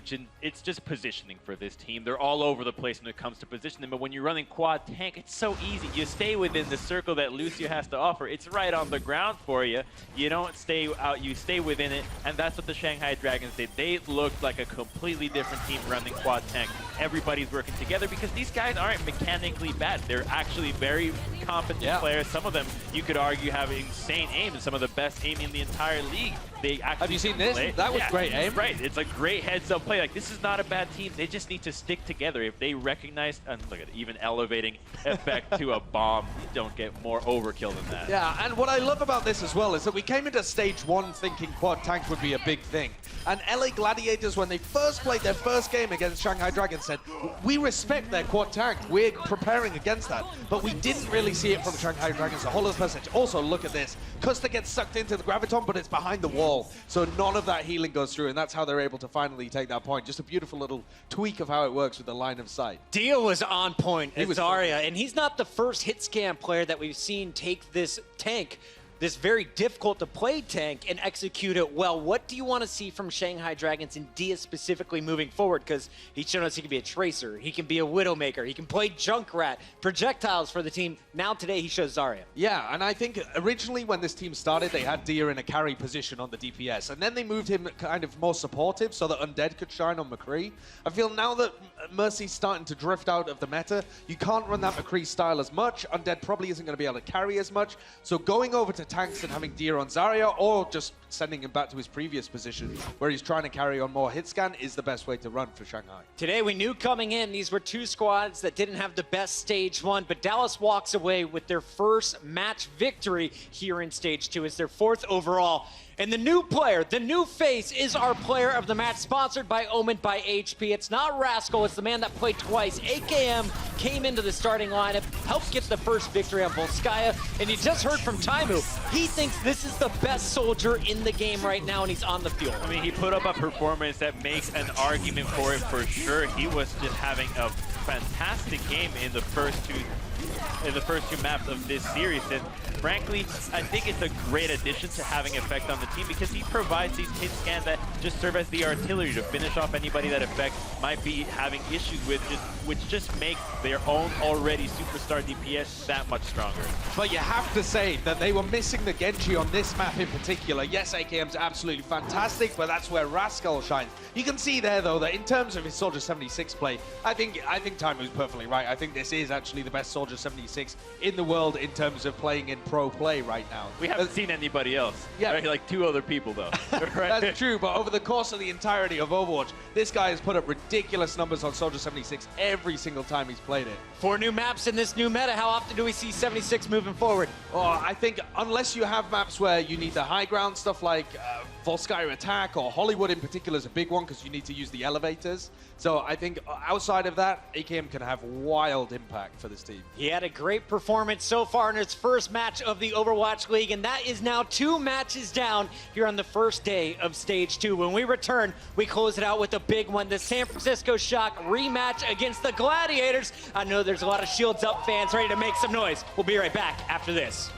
it's just positioning for this team. They're all over the place when it comes to positioning, but when you're running quad tank, it's so easy. You stay within the circle that Lucio has to offer. It's right on the ground for you. You don't stay out, you stay within it, and that's what the Shanghai Dragons did. They looked like a completely different team running quad tank. Everybody's working together because these guys aren't mechanically bad. They're actually very competent players. Some of them, you could argue, have insane aim, and some of the best aim in the entire league. They actually have you seen this? Play. That was great aim. Right, it's a great heads-up play. Like, this is not a bad team. They just need to stick together. If they recognize, and look at it, even elevating effect to a bomb, you don't get more overkill than that. Yeah, and what I love about this as well is that we came into Stage 1 thinking quad tank would be a big thing. And LA Gladiators, when they first played their first game against Shanghai Dragons, said, we respect their quad tank. We're preparing against that. But we didn't really see it from Shanghai Dragons, the whole of the percentage. Also, look at this. Custa gets sucked into the Graviton, but it's behind the wall. So none of that healing goes through, and that's how they're able to finally take that point. Just a beautiful little tweak of how it works with the line of sight. Dio was on point as Zarya, and he's not the first hit scan player that we've seen take this tank, this very difficult to play tank, and execute it well. What do you want to see from Shanghai Dragons and Dia specifically moving forward? Because he's shown us he can be a Tracer, he can be a Widowmaker, he can play Junkrat, projectiles for the team. Now today he shows Zarya. Yeah, and I think originally when this team started, they had Dia in a carry position on the DPS, and then they moved him kind of more supportive so that Undead could shine on McCree. I feel now that Mercy's starting to drift out of the meta, you can't run that McCree style as much. Undead probably isn't going to be able to carry as much, so going over to tanks and having Dia on Zarya, or just sending him back to his previous position where he's trying to carry on more hit scan, is the best way to run for Shanghai. Today we knew coming in these were 2 squads that didn't have the best Stage 1, but Dallas walks away with their first match victory here in Stage 2. It's their 4th overall. And the new player, the new face, is our player of the match, sponsored by Omen by HP. It's not Rascal, it's the man that played twice. AKM came into the starting lineup, helped get the first victory on Volskaya, and you just heard from Taimu. He thinks this is the best soldier in the game right now, and he's on the field. I mean, he put up a performance that makes an argument for it for sure. He was just having a fantastic game in the first two maps of this series, and frankly, I think it's a great addition to having effect on the team because he provides these hit scans that just serve as the artillery to finish off anybody that effect might be having issues with, which just makes their own already superstar DPS that much stronger. But you have to say that they were missing the Genji on this map in particular. Yes, AKM's absolutely fantastic, but that's where Rascal shines. You can see there, though, that in terms of his Soldier 76 play, I think Taimu's perfectly right. I think this is actually the best Soldier 76 in the world in terms of playing in pro play right now. We haven't seen anybody else. Yeah, right? Like 2 other people though. Right? That's true, but over the course of the entirety of Overwatch, this guy has put up ridiculous numbers on Soldier 76 every single time he's played it. 4 new maps in this new meta. How often do we see 76 moving forward? Oh, I think unless you have maps where you need the high ground stuff like Volskaya Attack or Hollywood in particular is a big one because you need to use the elevators. So I think outside of that, AKM can have wild impact for this team. He had a great performance so far in his first match of the Overwatch League, and that is now 2 matches down here on the first day of Stage 2. When we return, we close it out with a big one, the San Francisco Shock rematch against the Gladiators. I know there's a lot of Shields Up fans ready to make some noise. We'll be right back after this.